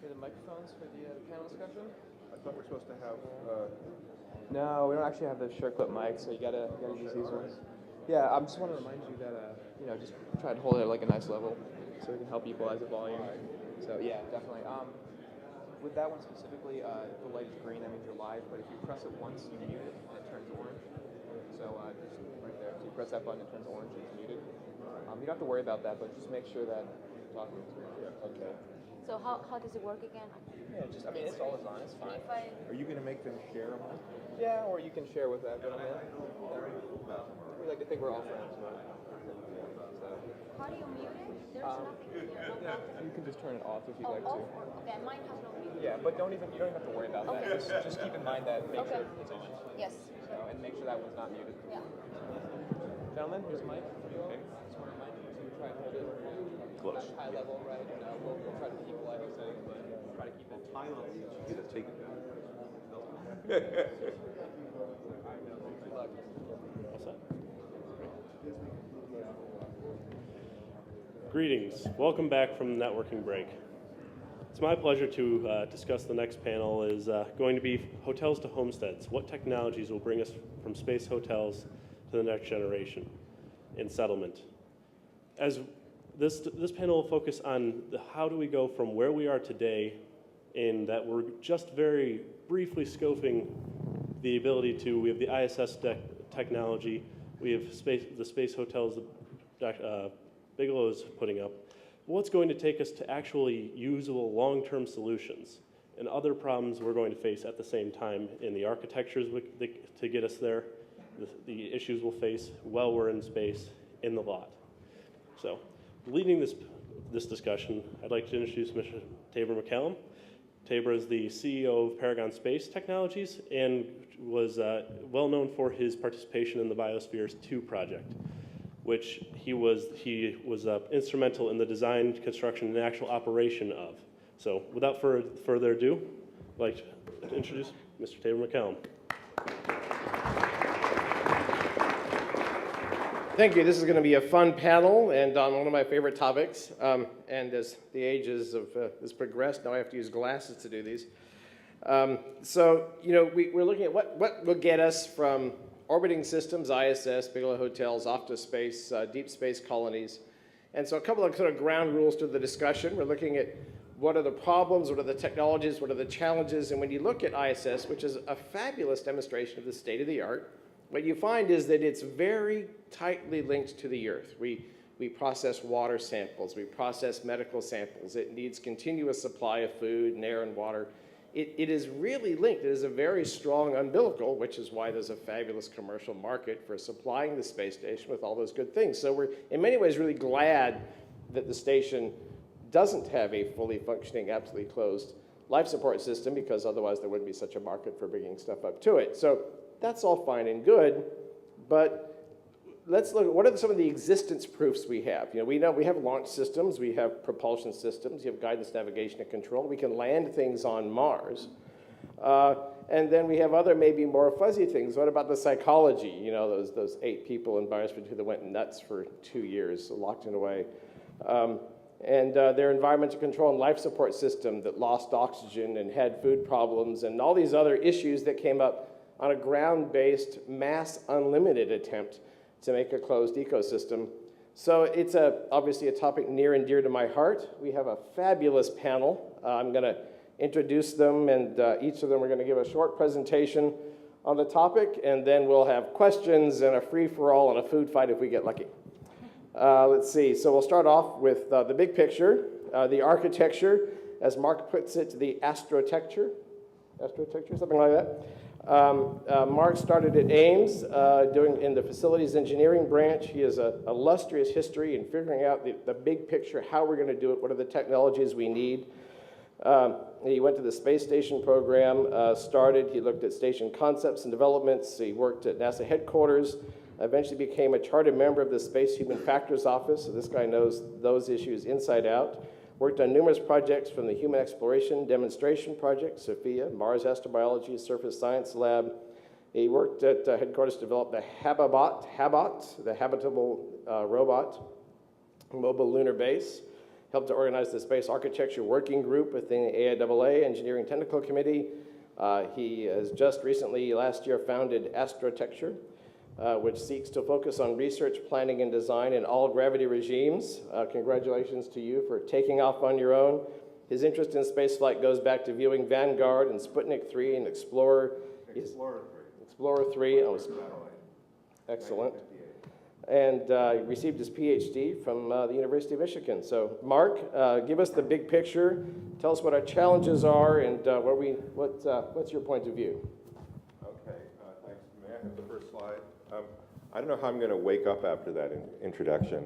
the microphones for the panel discussion? I thought we're supposed to have. No, we don't actually have the shirt clip mic, so you gotta use these ones. Yeah, I just want to remind you that just try to hold it at like a nice level, so we can help equalize the volume. So yeah, definitely. With that one specifically, the light is green. That means you're live. But if you press it once, you mute it, and it turns orange. So just right there. So you press that button, it turns orange, and it's muted. You don't have to worry about that, but just make sure that you're talking to it. Yeah. Okay. So how does it work again? Yeah, it's always on. It's fine. Are you going to make them share them? Yeah, or you can share with that gentleman. We like to think we're all friends. How do you mute it? There's nothing here. No button. You can just turn it off if you'd like off. to. Okay, mine has no mute. Yeah, but you don't even have to worry about Okay. that. Just keep in mind that make sure it's on. Yes. So, and make sure that one's not muted. Yeah. Gentlemen, here's Mike. Okay. Just want to remind you to try to hold it Close. at high level, right? We'll try to keep live settings, but try to keep it high level. You get to take it back. Good luck. What's that? Greetings. Welcome back from the networking break. It's my pleasure to discuss the next panel is going to be hotels to homesteads. What technologies will bring us from space hotels to the next generation in settlement? As this panel will focus on how do we go from where we are today in that we're just very briefly scoping the ability to, we have the ISS technology, we have the space hotels that Bigelow is putting up. What's going to take us to actually usable long-term solutions and other problems we're going to face at the same time in the architectures to get us there, the issues we'll face while we're in space in the lot. So, leading this discussion, I'd like to introduce Mr. Tabor McCallum. Tabor is the CEO of Paragon Space Technologies and was well known for his participation in the Biospheres 2 project, which he was instrumental in the design, construction, and actual operation of. So without further ado, I'd like to introduce Mr. Tabor McCallum. Thank you. This is going to be a fun panel and on one of my favorite topics. And as the ages has progressed, now I have to use glasses to do these. We're looking at what will get us from orbiting systems, ISS, Bigelow hotels, off to space, deep space colonies. And so a couple of sort of ground rules to the discussion. We're looking at what are the problems, what are the technologies, what are the challenges. And when you look at ISS, which is a fabulous demonstration of the state of the art, what you find is that it's very tightly linked to the Earth. We process water samples, we process medical samples. It needs continuous supply of food and air and water. It is really linked. It is a very strong umbilical, which is why there's a fabulous commercial market for supplying the space station with all those good things. So we're, in many ways, really glad that the station doesn't have a fully functioning, absolutely closed life support system, because otherwise there wouldn't be such a market for bringing stuff up to it. So that's all fine and good, but let's look at what are some of the existence proofs we have. We know we have launch systems, we have propulsion systems, you have guidance, navigation, and control. We can land things on Mars. And then we have other maybe more fuzzy things. What about the psychology? Those 8 people in Biosphere 2 that went nuts for 2 years, locked in away. And their environmental control and life support system that lost oxygen and had food problems and all these other issues that came up on a ground-based, mass unlimited attempt to make a closed ecosystem. So it's obviously a topic near and dear to my heart. We have a fabulous panel. I'm going to introduce them, and each of them are going to give a short presentation on the topic, and then we'll have questions and a free-for-all and a food fight if we get lucky. Let's see. So we'll start off with the big picture, the architecture, as Mark puts it, the astrotecture, something like that. Mark started at Ames in the facilities engineering branch. He has an illustrious history in figuring out the big picture, how we're going to do it, what are the technologies we need. He went to the space station program, he looked at station concepts and developments. He worked at NASA headquarters, eventually became a chartered member of the Space Human Factors Office. So this guy knows those issues inside out. Worked on numerous projects from the Human Exploration Demonstration Project, SOFIA, Mars Astrobiology, Surface Science Lab. He worked at headquarters to develop the Habot, the habitable robot, mobile lunar base. helped to organize the Space Architecture Working Group within the AIAA Engineering Technical Committee. He has just recently, last year, founded Astrotecture, which seeks to focus on research, planning, and design in all gravity regimes. Congratulations to you for taking off on your own. His interest in spaceflight goes back to viewing Vanguard and Sputnik 3 and Explorer 3. Excellent. And he received his PhD from the University of Michigan. So, Mark, give us the big picture. Tell us what our challenges are and what's your point of view? Okay, thanks. May I have the first slide? I don't know how I'm going to wake up after that introduction.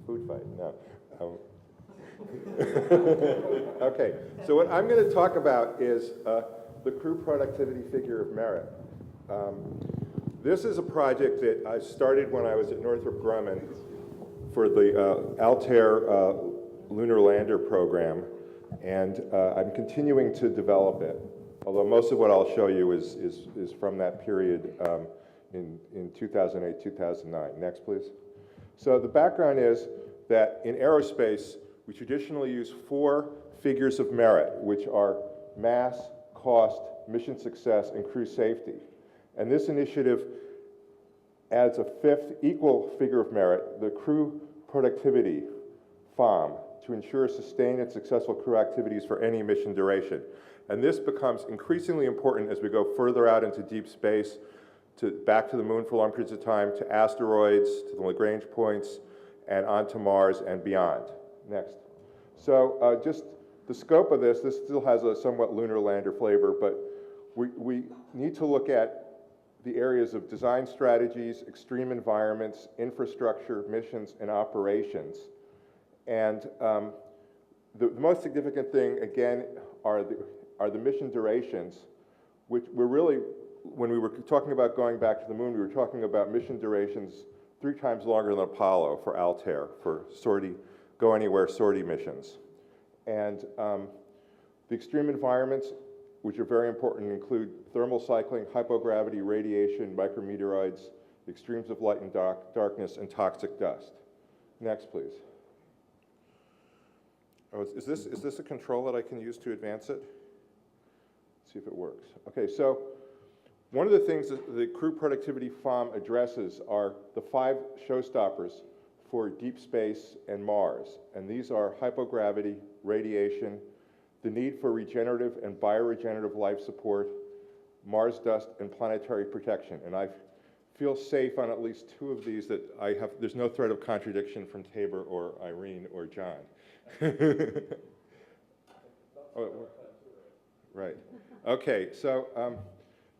Food fight, no. Okay, so what I'm going to talk about is the crew productivity figure of merit. This is a project that I started when I was at Northrop Grumman for the Altair Lunar Lander program, and I'm continuing to develop it, although most of what I'll show you is from that period in 2008, 2009. Next, please. So the background is that in aerospace, we traditionally use 4 figures of merit, which are mass, cost, mission success, and crew safety. And this initiative adds a 5th equal figure of merit, the crew productivity, FOM, to ensure sustained and successful crew activities for any mission duration. And this becomes increasingly important as we go further out into deep space, back to the moon for long periods of time, to asteroids, to the Lagrange points, and onto Mars and beyond. Next. So just the scope of this still has a somewhat lunar lander flavor, but we need to look at the areas of design strategies, extreme environments, infrastructure, missions, and operations. And the most significant thing, again, are the mission durations, which we're really, when we were talking about going back to the moon, we were talking about mission durations 3 times longer than Apollo for Altair, for sortie, go anywhere sortie missions. And the extreme environments, which are very important, include thermal cycling, hypogravity, radiation, micrometeoroids, extremes of light and darkness, and toxic dust. Next, please. Oh, is this a control that I can use to advance it? Let's see if it works. Okay, so one of the things that the crew productivity FOM addresses are the 5 showstoppers for deep space and Mars. And these are hypogravity, radiation, the need for regenerative and bioregenerative life support, Mars dust, and planetary protection. And I feel safe on at least 2 of these that there's no threat of contradiction from Tabor or Irene or John. Oh, right. Okay, so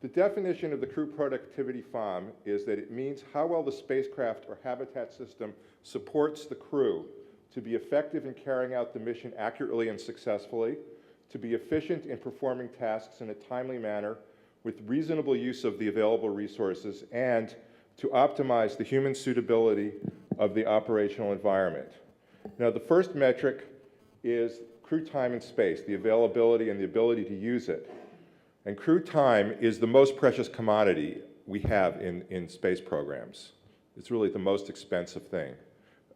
the definition of the crew productivity FOM is that it means how well the spacecraft or habitat system supports the crew to be effective in carrying out the mission accurately and successfully, to be efficient in performing tasks in a timely manner with reasonable use of the available resources, and to optimize the human suitability of the operational environment. Now, the first metric is crew time in space, the availability and the ability to use it. And crew time is the most precious commodity we have in space programs. It's really the most expensive thing.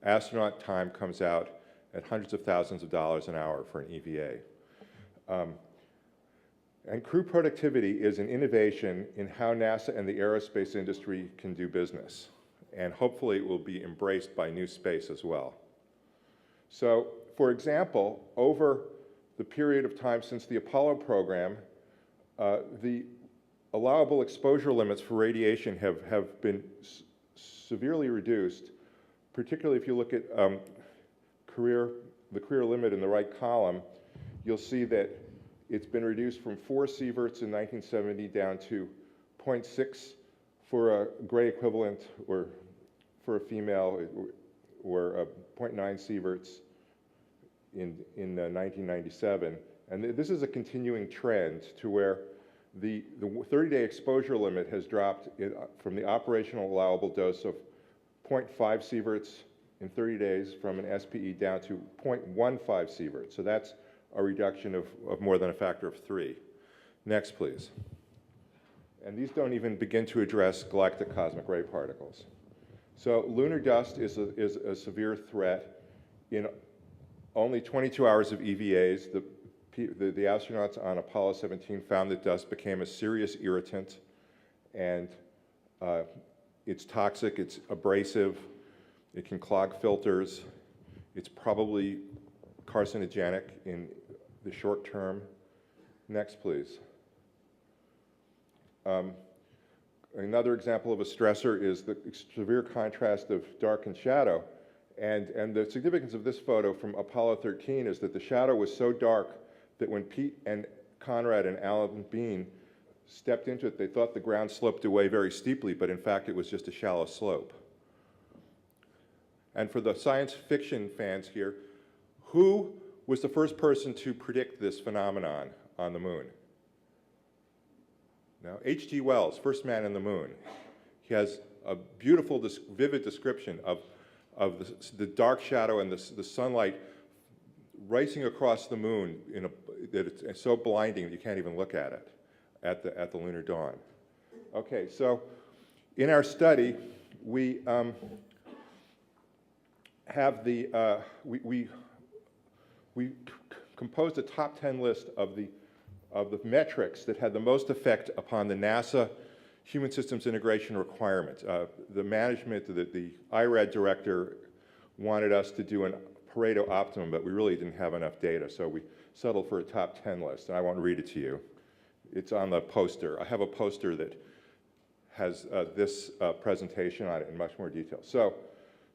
Astronaut time comes out at hundreds of thousands of dollars an hour for an EVA. And crew productivity is an innovation in how NASA and the aerospace industry can do business. And hopefully it will be embraced by NewSpace as well. So, for example, over the period of time since the Apollo program, the allowable exposure limits for radiation have been severely reduced, particularly if you look at the career limit in the right column. You'll see that it's been reduced from 4 sieverts in 1970 down to 0.6 for a gray equivalent, or for a female, or 0.9 sieverts in 1997. And this is a continuing trend to where the 30-day exposure limit has dropped from the operational allowable dose of 0.5 sieverts in 30 days from an SPE down to 0.15 sieverts. So that's a reduction of more than a factor of 3. Next, please. And these don't even begin to address galactic cosmic ray particles. So lunar dust is a severe threat. In only 22 hours of EVAs, the astronauts on Apollo 17 found that dust became a serious irritant, and it's toxic, it's abrasive, it can clog filters, it's probably carcinogenic in the short term. Next, please. Another example of a stressor is the severe contrast of dark and shadow. And the significance of this photo from Apollo 13 is that the shadow was so dark that when Pete and Conrad and Alan Bean stepped into it, they thought the ground sloped away very steeply, but in fact it was just a shallow slope. And for the science fiction fans here, who was the first person to predict this phenomenon on the moon? Now, H.G. Wells, first man on the moon. He has a beautiful, vivid description of the dark shadow and the sunlight racing across the moon that it's so blinding that you can't even look at it at the lunar dawn. Okay, so in our study, we have we composed a top 10 list of the metrics that had the most effect upon the NASA Human Systems Integration requirements. The management, the IRAD director wanted us to do a Pareto optimum, but we really didn't have enough data, so we settled for a top 10 list, and I won't read it to you. It's on the poster. I have a poster that has this presentation on it in much more detail. So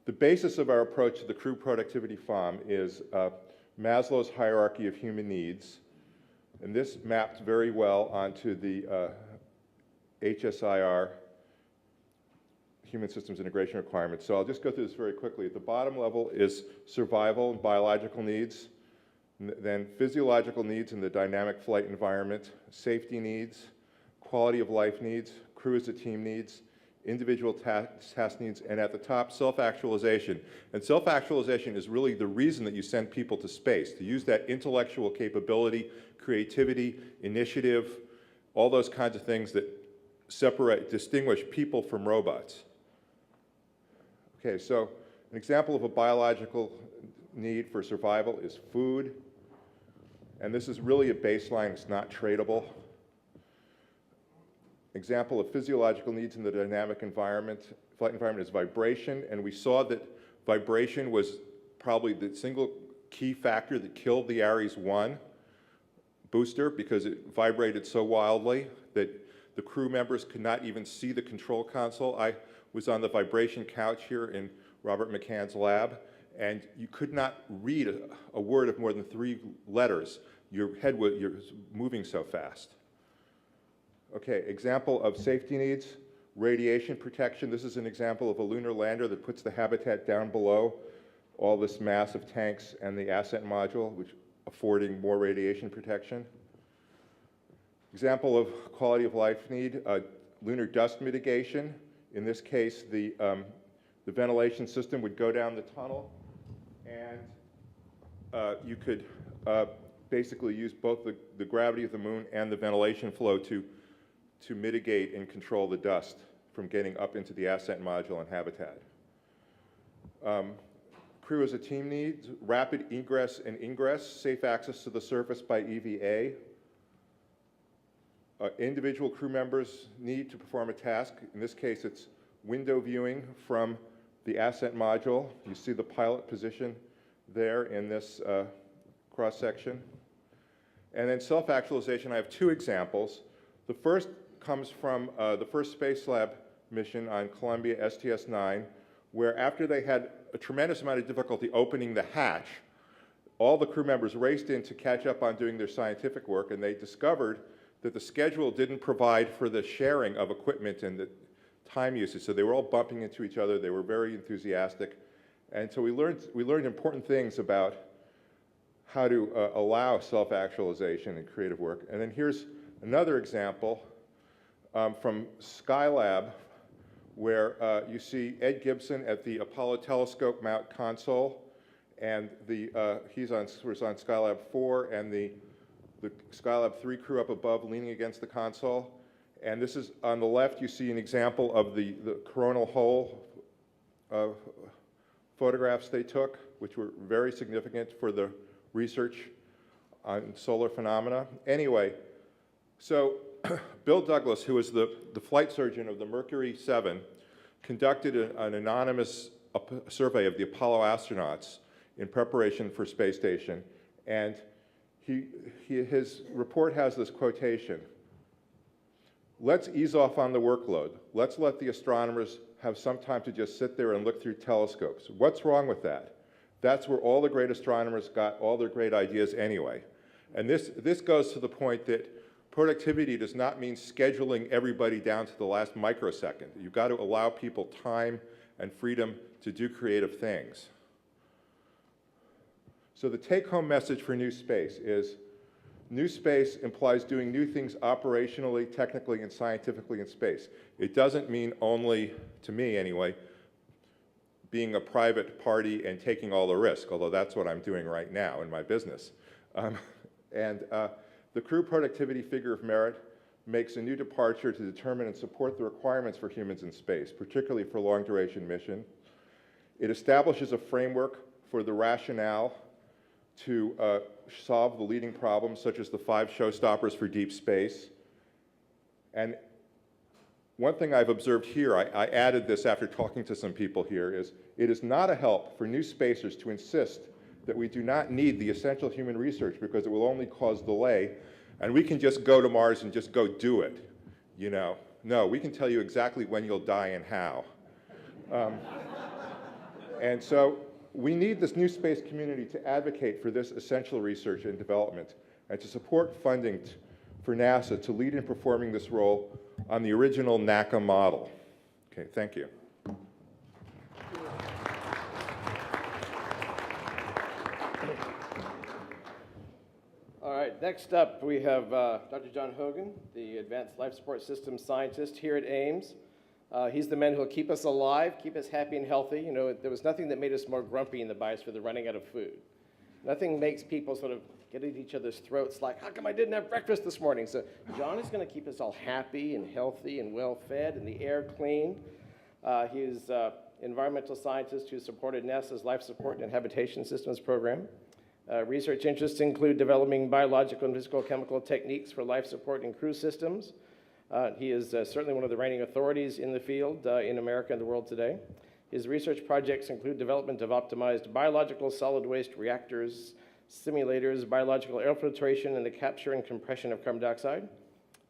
the basis of our approach to the crew productivity FOM is Maslow's hierarchy of human needs, and this mapped very well onto the HSIR, Human Systems Integration requirements. So I'll just go through this very quickly. At the bottom level is survival and biological needs, then physiological needs in the dynamic flight environment, safety needs, quality of life needs, crew as a team needs, individual task needs, and at the top, self-actualization. And self-actualization is really the reason that you send people to space, to use that intellectual capability, creativity, initiative, all those kinds of things that distinguish people from robots. Okay, so an example of a biological need for survival is food. And this is really a baseline, it's not tradable. Example of physiological needs in the dynamic environment, flight environment, is vibration. And we saw that vibration was probably the single key factor that killed the Ares 1 booster, because it vibrated so wildly that the crew members could not even see the control console. I was on the vibration couch here in Robert McCann's lab, and you could not read a word of more than 3 letters. You're moving so fast. Okay, example of safety needs, radiation protection. This is an example of a lunar lander that puts the habitat down below all this mass of tanks and the ascent module, which affording more radiation protection. Example of quality of life need, lunar dust mitigation. In this case, the ventilation system would go down the tunnel, and you could basically use both the gravity of the moon and the ventilation flow to mitigate and control the dust from getting up into the ascent module and habitat. Crew as a team needs rapid egress and ingress, safe access to the surface by EVA. Individual crew members need to perform a task. In this case, it's window viewing from the ascent module. You see the pilot position there in this cross-section. And then self-actualization, I have 2 examples. The first comes from the first Space Lab mission on Columbia STS-9, where after they had a tremendous amount of difficulty opening the hatch, all the crew members raced in to catch up on doing their scientific work, and they discovered that the schedule didn't provide for the sharing of equipment and the time usage, so they were all bumping into each other. They were very enthusiastic, and so we learned important things about how to allow self-actualization and creative work. And then here's another example from Skylab, where you see Ed Gibson at the Apollo telescope mount console, and was on Skylab 4, and the Skylab 3 crew up above leaning against the console. And this is, on the left, you see an example of the coronal hole photographs they took, which were very significant for the research on solar phenomena. Anyway, so Bill Douglas, who was the flight surgeon of the Mercury 7, conducted an anonymous survey of the Apollo astronauts in preparation for space station, and his report has this quotation: "Let's ease off on the workload. Let's let the astronomers have some time to just sit there and look through telescopes. What's wrong with that? That's where all the great astronomers got all their great ideas anyway." And this goes to the point that productivity does not mean scheduling everybody down to the last microsecond. You've got to allow people time and freedom to do creative things. So the take-home message for NewSpace is, NewSpace implies doing new things operationally, technically, and scientifically in space. It doesn't mean only, to me anyway, being a private party and taking all the risk, although that's what I'm doing right now in my business. The crew productivity figure of merit makes a new departure to determine and support the requirements for humans in space, particularly for long-duration mission. It establishes a framework for the rationale to solve the leading problems, such as the 5 showstoppers for deep space. And one thing I've observed here, I added this after talking to some people here, is it is not a help for new spacers to insist that we do not need the essential human research because it will only cause delay, and we can just go to Mars and just go do it, you know. No, we can tell you exactly when you'll die and how. And so we need this new space community to advocate for this essential research and development and to support funding for NASA to lead in performing this role on the original NACA model. Okay, thank you. All right, next up we have Dr. John Hogan, the Advanced Life Support Systems Scientist here at Ames. He's the man who will keep us alive, keep us happy and healthy. You know, there was nothing that made us more grumpy in the biosphere than running out of food. Nothing makes people sort of get at each other's throats like, how come I didn't have breakfast this morning? So John is going to keep us all happy and healthy and well-fed and the air clean. He's an environmental scientist who supported NASA's Life Support and Habitation Systems program. Research interests include developing biological and physical chemical techniques for life support in crew systems. He is certainly one of the reigning authorities in the field in America and the world today. His research projects include development of optimized biological solid waste reactors, simulators, biological air filtration, and the capture and compression of carbon dioxide.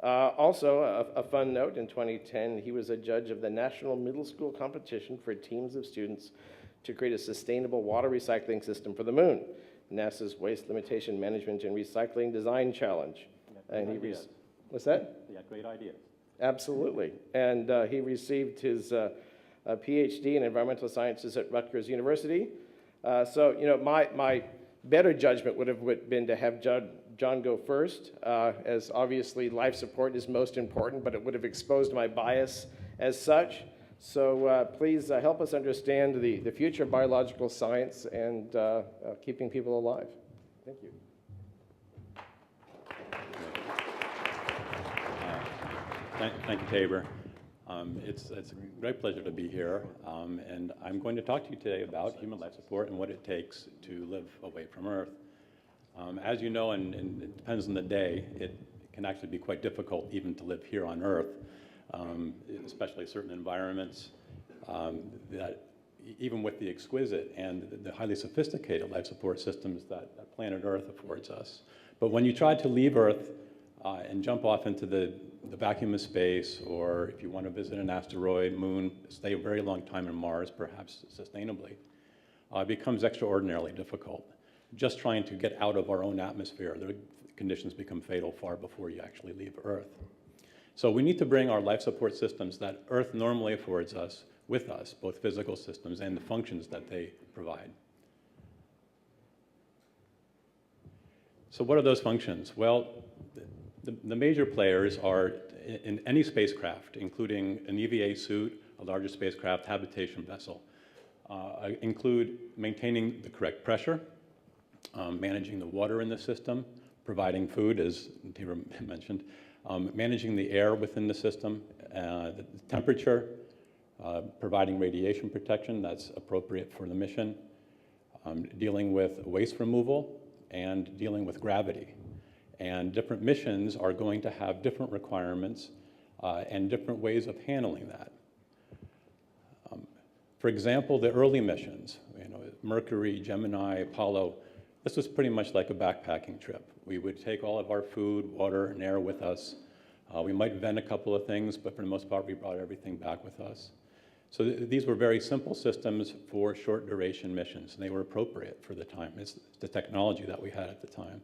Also, a fun note, in 2010, he was a judge of the National Middle School Competition for teams of students to create a sustainable water recycling system for the moon, NASA's Waste Limitation Management and Recycling Design Challenge. And he what's that? He had great ideas. Absolutely. And he received his PhD in environmental sciences at Rutgers University. So, you know, my better judgment would have been to have John go first, as obviously life support is most important, but it would have exposed my bias as such. So please help us understand the future of biological science and keeping people alive. Thank you. Thank you, Tabor. It's a great pleasure to be here, and I'm going to talk to you today about human life support and what it takes to live away from Earth. As you know, and it depends on the day, it can actually be quite difficult even to live here on Earth, especially certain environments that even with the exquisite and the highly sophisticated life support systems that planet Earth affords us. But when you try to leave Earth and jump off into the vacuum of space, or if you want to visit an asteroid, moon, stay a very long time on Mars, perhaps sustainably, it becomes extraordinarily difficult. Just trying to get out of our own atmosphere, the conditions become fatal far before you actually leave Earth. So we need to bring our life support systems that Earth normally affords us with us, both physical systems and the functions that they provide. So what are those functions? Well, the major players are in any spacecraft, including an EVA suit, a larger spacecraft, habitation vessel, include maintaining the correct pressure, managing the water in the system, providing food, as Tabor mentioned, managing the air within the system, the temperature, providing radiation protection that's appropriate for the mission, dealing with waste removal, and dealing with gravity. And different missions are going to have different requirements and different ways of handling that. For example, the early missions, Mercury, Gemini, Apollo, this was pretty much like a backpacking trip. We would take all of our food, water, and air with us. We might vent a couple of things, but for the most part, we brought everything back with us. So these were very simple systems for short duration missions, and they were appropriate for the time. It's the technology that we had at the time.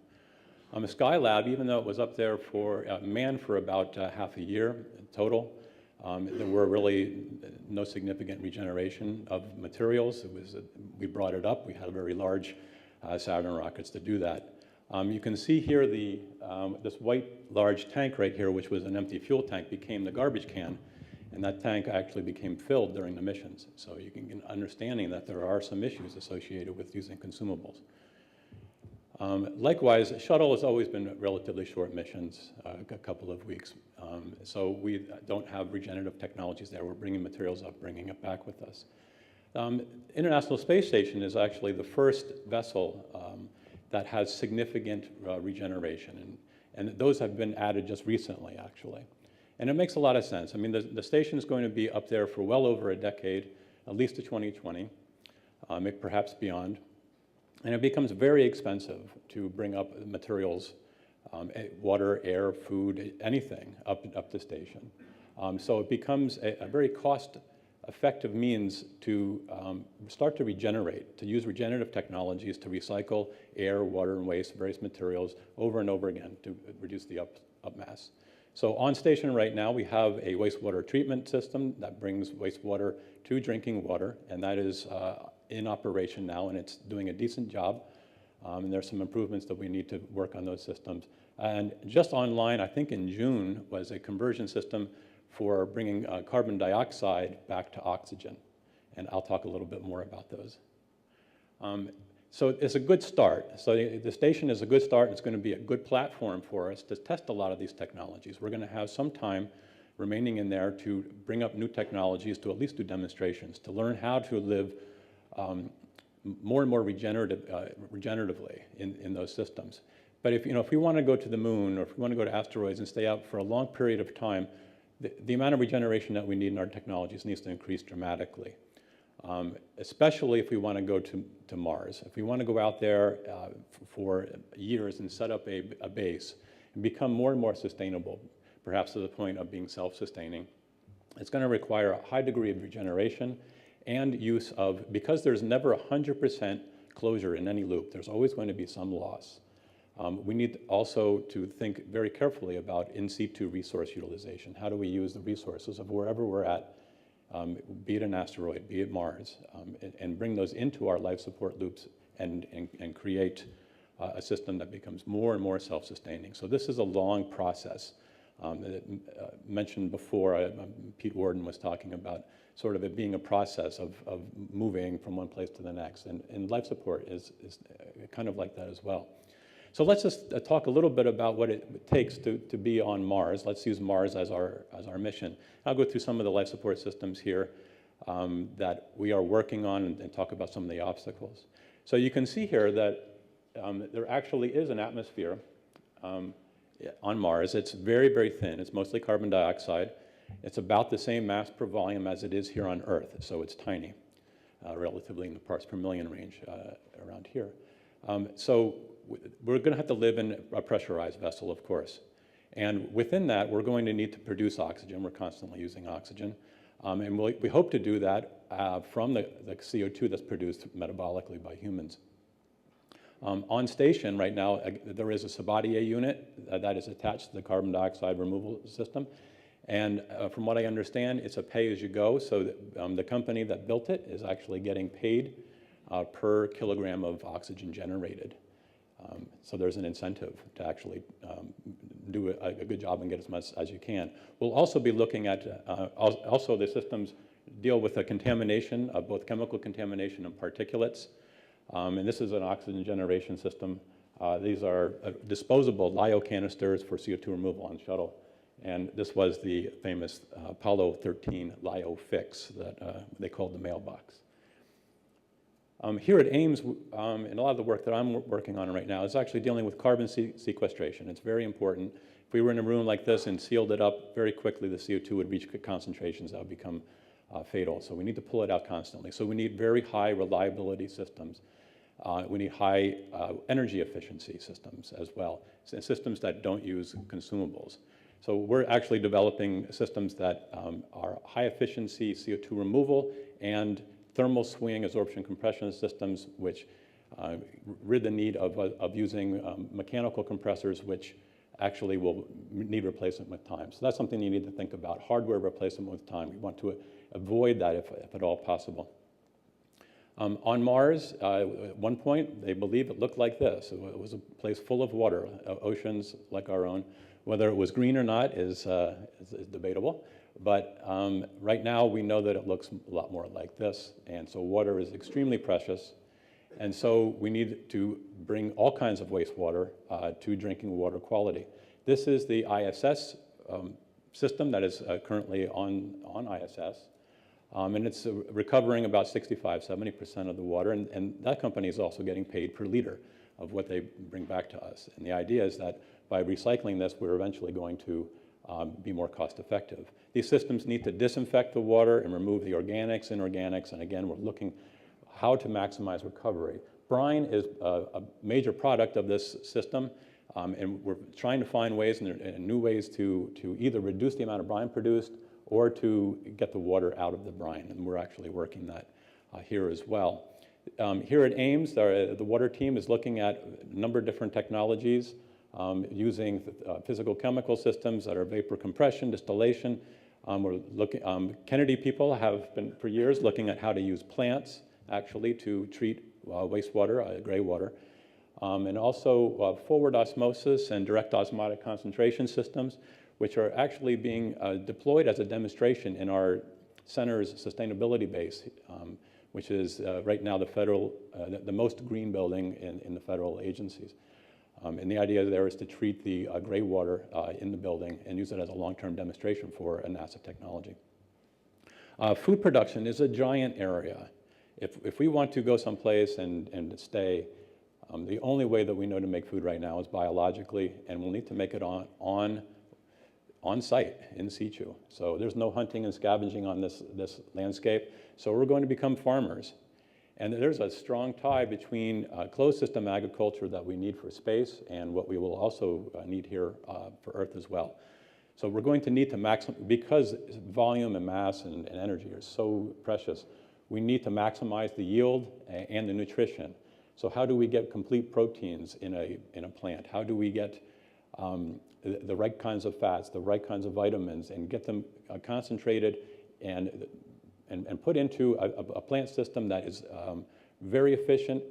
Skylab, even though it was up there for manned for about half a year total, there were really no significant regeneration of materials. We brought it up. We had very large Saturn rockets to do that. You can see here this white large tank right here, which was an empty fuel tank, became the garbage can, and that tank actually became filled during the missions. So you can get an understanding that there are some issues associated with using consumables. Likewise, shuttle has always been relatively short missions, a couple of weeks. So we don't have regenerative technologies there. We're bringing materials up, bringing it back with us. International Space Station is actually the first vessel that has significant regeneration, and those have been added just recently, actually. And it makes a lot of sense. I mean, the station is going to be up there for well over a decade, at least to 2020, perhaps beyond. And it becomes very expensive to bring up materials, water, air, food, anything up the station. So it becomes a very cost-effective means to start to regenerate, to use regenerative technologies to recycle air, water, and waste, various materials over and over again to reduce the up mass. So on station right now, we have a wastewater treatment system that brings wastewater to drinking water, and that is in operation now, and it's doing a decent job. And there's some improvements that we need to work on those systems. And just online, I think in June, was a conversion system for bringing carbon dioxide back to oxygen. And I'll talk a little bit more about those. So it's a good start. So the station is a good start. It's going to be a good platform for us to test a lot of these technologies. We're going to have some time remaining in there to bring up new technologies, to at least do demonstrations, to learn how to live more and more regeneratively in those systems. But if we want to go to the moon, or if we want to go to asteroids and stay out for a long period of time, the amount of regeneration that we need in our technologies needs to increase dramatically, especially if we want to go to Mars. If we want to go out there for years and set up a base and become more and more sustainable, perhaps to the point of being self-sustaining, it's going to require a high degree of regeneration and use of, because there's never 100% closure in any loop, there's always going to be some loss. We need also to think very carefully about in situ resource utilization. How do we use the resources of wherever we're at, be it an asteroid, be it Mars, and bring those into our life support loops and create a system that becomes more and more self-sustaining. So this is a long process. Mentioned before, Pete Warden was talking about sort of it being a process of moving from one place to the next. And life support is kind of like that as well. So let's just talk a little bit about what it takes to be on Mars. Let's use Mars as our mission. I'll go through some of the life support systems here that we are working on and talk about some of the obstacles. So you can see here that there actually is an atmosphere on Mars. It's very, very thin. It's mostly carbon dioxide. It's about the same mass per volume as it is here on Earth, so it's tiny, relatively in the parts per million range around here. So we're going to have to live in a pressurized vessel, of course. And within that, we're going to need to produce oxygen. We're constantly using oxygen. And we hope to do that from the CO2 that's produced metabolically by humans. On station right now, there is a Sabatier unit that is attached to the carbon dioxide removal system. And from what I understand, it's a pay-as-you-go, so that, the company that built it is actually getting paid per kilogram of oxygen generated. So there's an incentive to actually do a good job and get as much as you can. We'll also be looking at, also the systems deal with the contamination of both chemical contamination and particulates. And this is an oxygen generation system. These are disposable LIO canisters for CO2 removal on shuttle. And this was the famous Apollo 13 LIO fix that they called the mailbox. Here at Ames, and a lot of the work that I'm working on right now is actually dealing with carbon sequestration. It's very important. If we were in a room like this and sealed it up very quickly, the CO2 would reach concentrations that would become fatal. So we need to pull it out constantly. So we need very high reliability systems. We need high energy efficiency systems as well, systems that don't use consumables. So we're actually developing systems that are high efficiency CO2 removal and thermal swing absorption compression systems, which rid the need of using mechanical compressors, which actually will need replacement with time. So that's something you need to think about, hardware replacement with time. We want to avoid that if at all possible. On Mars, at one point, they believe it looked like this. It was a place full of water, oceans like our own. Whether it was green or not is debatable. But right now, we know that it looks a lot more like this. And so water is extremely precious. And so we need to bring all kinds of wastewater to drinking water quality. This is the ISS system that is currently on ISS. And it's recovering about 65–70% of the water. And that company is also getting paid per liter of what they bring back to us. And the idea is that by recycling this, we're eventually going to be more cost effective. These systems need to disinfect the water and remove the organics, inorganics, and again, we're looking how to maximize recovery. Brine is a major product of this system, and we're trying to find ways and new ways to either reduce the amount of brine produced or to get the water out of the brine, and we're actually working that here as well. Here at Ames, the water team is looking at a number of different technologies using physical chemical systems that are vapor compression, distillation. We're looking, Kennedy people have been for years looking at how to use plants actually to treat wastewater, gray water, and also forward osmosis and direct osmotic concentration systems, which are actually being deployed as a demonstration in our center's sustainability base, which is right now the most green building in the federal agencies. And the idea there is to treat the gray water in the building and use it as a long-term demonstration for a NASA technology. Food production is a giant area. If we want to go someplace and stay, the only way that we know to make food right now is biologically, and we'll need to make it on site, in situ. So there's no hunting and scavenging on this landscape, so we're going to become farmers. And there's a strong tie between closed system agriculture that we need for space and what we will also need here for Earth as well. So we're going to need to maximize, because volume and mass and energy are so precious, we need to maximize the yield and the nutrition. So how do we get complete proteins in a plant? How do we get the right kinds of fats, the right kinds of vitamins, and get them concentrated and put into a plant system that is very efficient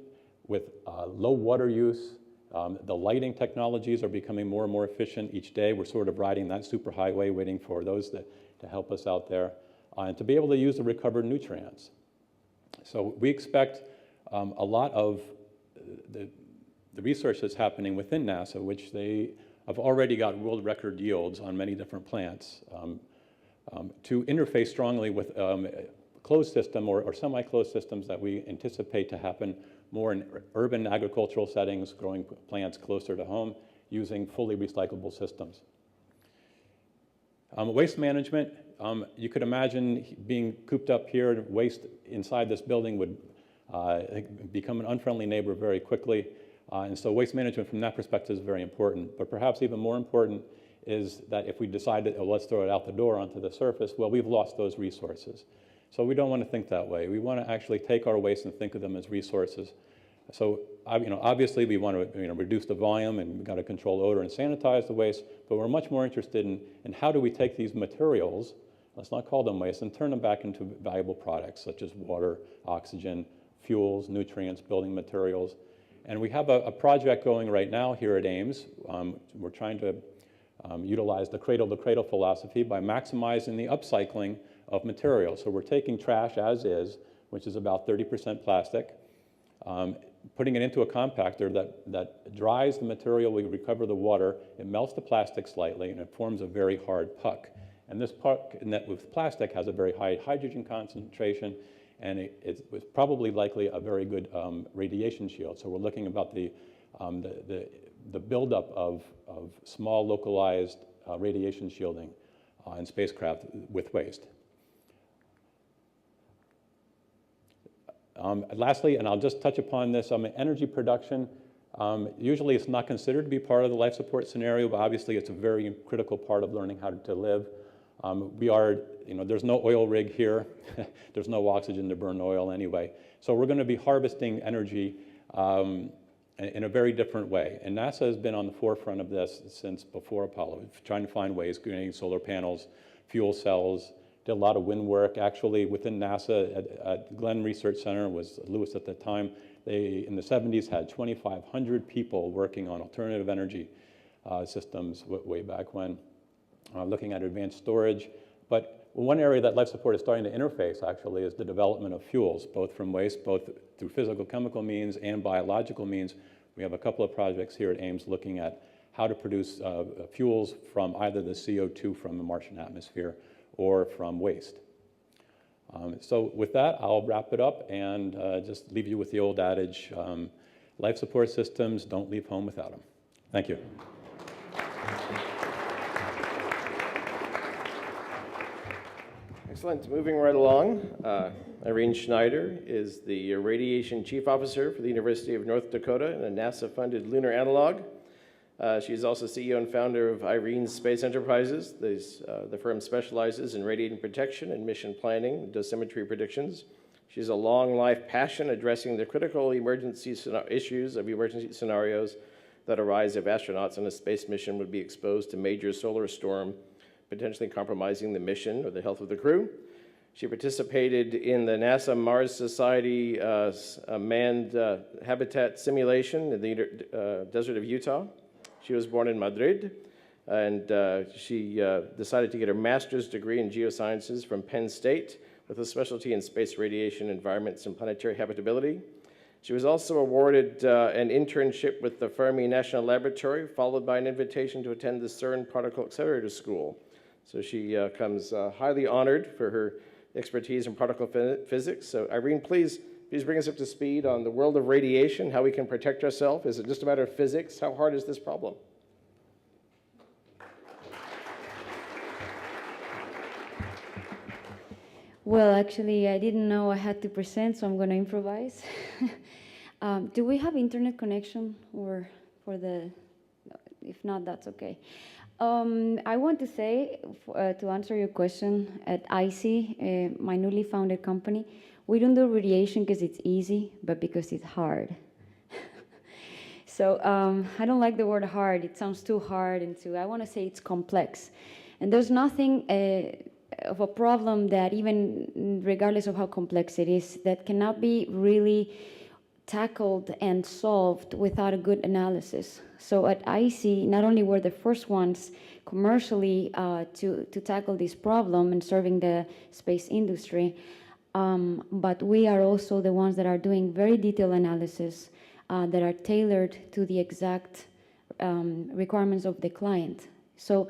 with low water use. The lighting technologies are becoming more and more efficient each day. We're sort of riding that superhighway waiting for those to help us out there. And to be able to use the recovered nutrients. So we expect a lot of the research that's happening within NASA, which they have already got world record yields on many different plants, to interface strongly with closed system or semi-closed systems that we anticipate to happen more in urban agricultural settings, growing plants closer to home, using fully recyclable systems. Waste management, you could imagine being cooped up here, waste inside this building would become an unfriendly neighbor very quickly. And so waste management from that perspective is very important. But perhaps even more important is that if we decide that, oh, let's throw it out the door onto the surface, well, we've lost those resources. So we don't want to think that way. We want to actually take our waste and think of them as resources. So obviously we want to reduce the volume, and we've got to control odor and sanitize the waste, but we're much more interested in how do we take these materials, let's not call them waste, and turn them back into valuable products such as water, oxygen, fuels, nutrients, building materials. And we have a project going right now here at Ames. We're trying to utilize the cradle-to-cradle philosophy by maximizing the upcycling of materials. So we're taking trash as is, which is about 30% plastic, putting it into a compactor that dries the material, we recover the water, it melts the plastic slightly, and it forms a very hard puck. And this puck with plastic has a very high hydrogen concentration, and it was probably likely a very good radiation shield. So we're looking about the buildup of small localized radiation shielding in spacecraft with waste. Lastly, and I'll just touch upon this, energy production. Usually it's not considered to be part of the life support scenario, but obviously it's a very critical part of learning how to live. There's no oil rig here. There's no oxygen to burn oil anyway. So we're going to be harvesting energy in a very different way. And NASA has been on the forefront of this since before Apollo, trying to find ways, creating solar panels, fuel cells, did a lot of wind work. Actually, within NASA, at Glenn Research Center, was Lewis at the time, they, in the 70s, had 2,500 people working on alternative energy systems way back when, looking at advanced storage. But one area that life support is starting to interface, actually, is the development of fuels, both from waste, both through physical chemical means and biological means. We have a couple of projects here at Ames looking at how to produce fuels from either the CO2 from the Martian atmosphere or from waste. So with that, I'll wrap it up and just leave you with the old adage, life support systems, don't leave home without them. Thank you. Excellent. Moving right along, Irene Schneider is the Radiation Chief Officer for the University of North Dakota and a NASA-funded lunar analog. She's also CEO and founder of Irene Space Enterprises. The firm specializes in radiation protection and mission planning and dosimetry predictions. She has a long life passion addressing the critical issues of emergency scenarios that arise if astronauts on a space mission would be exposed to major solar storm, potentially compromising the mission or the health of the crew. She participated in the NASA Mars Society manned habitat simulation in the desert of Utah. She was born in Madrid, and she decided to get her master's degree in geosciences from Penn State with a specialty in space radiation environments and planetary habitability. She was also awarded an internship with the Fermi National Laboratory, followed by an invitation to attend the CERN Particle Accelerator School. So she comes highly honored for her expertise in particle physics. So Irene, please bring us up to speed on the world of radiation, how we can protect ourselves. Is it just a matter of physics? How hard is this problem? Well, actually, I didn't know I had to present, so I'm going to improvise. Do we have internet connection, or if not, that's okay. I want to say, to answer your question, at IC, my newly founded company, we don't do radiation because it's easy, but because it's hard. So I don't like the word hard. It sounds too hard, and I want to say it's complex. And there's nothing of a problem that, even regardless of how complex it is, that cannot be really tackled and solved without a good analysis. So at IC, not only were the first ones commercially to tackle this problem and serving the space industry, but we are also the ones that are doing very detailed analysis that are tailored to the exact requirements of the client. So,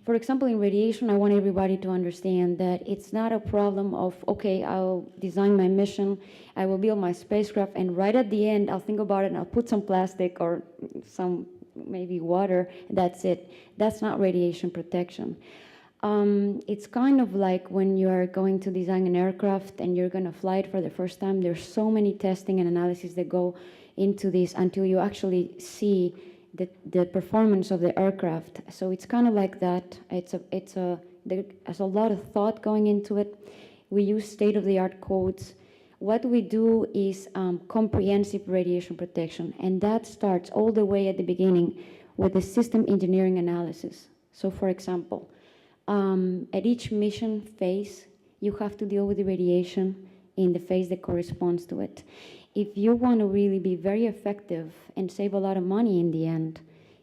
for example, in radiation, I want everybody to understand that it's not a problem of, okay, I'll design my mission, I will build my spacecraft, and right at the end, I'll think about it and I'll put some plastic or some maybe water, that's it. That's not radiation protection. It's kind of like when you are going to design an aircraft and you're going to fly it for the first time. There's so many testing and analysis that go into this until you actually see the performance of the aircraft. So it's kind of like that. There's a lot of thought going into it. We use state-of-the-art codes. What we do is comprehensive radiation protection, and that starts all the way at the beginning with the system engineering analysis. So for example, at each mission phase, you have to deal with the radiation in the phase that corresponds to it. If you want to really be very effective and save a lot of money in the end,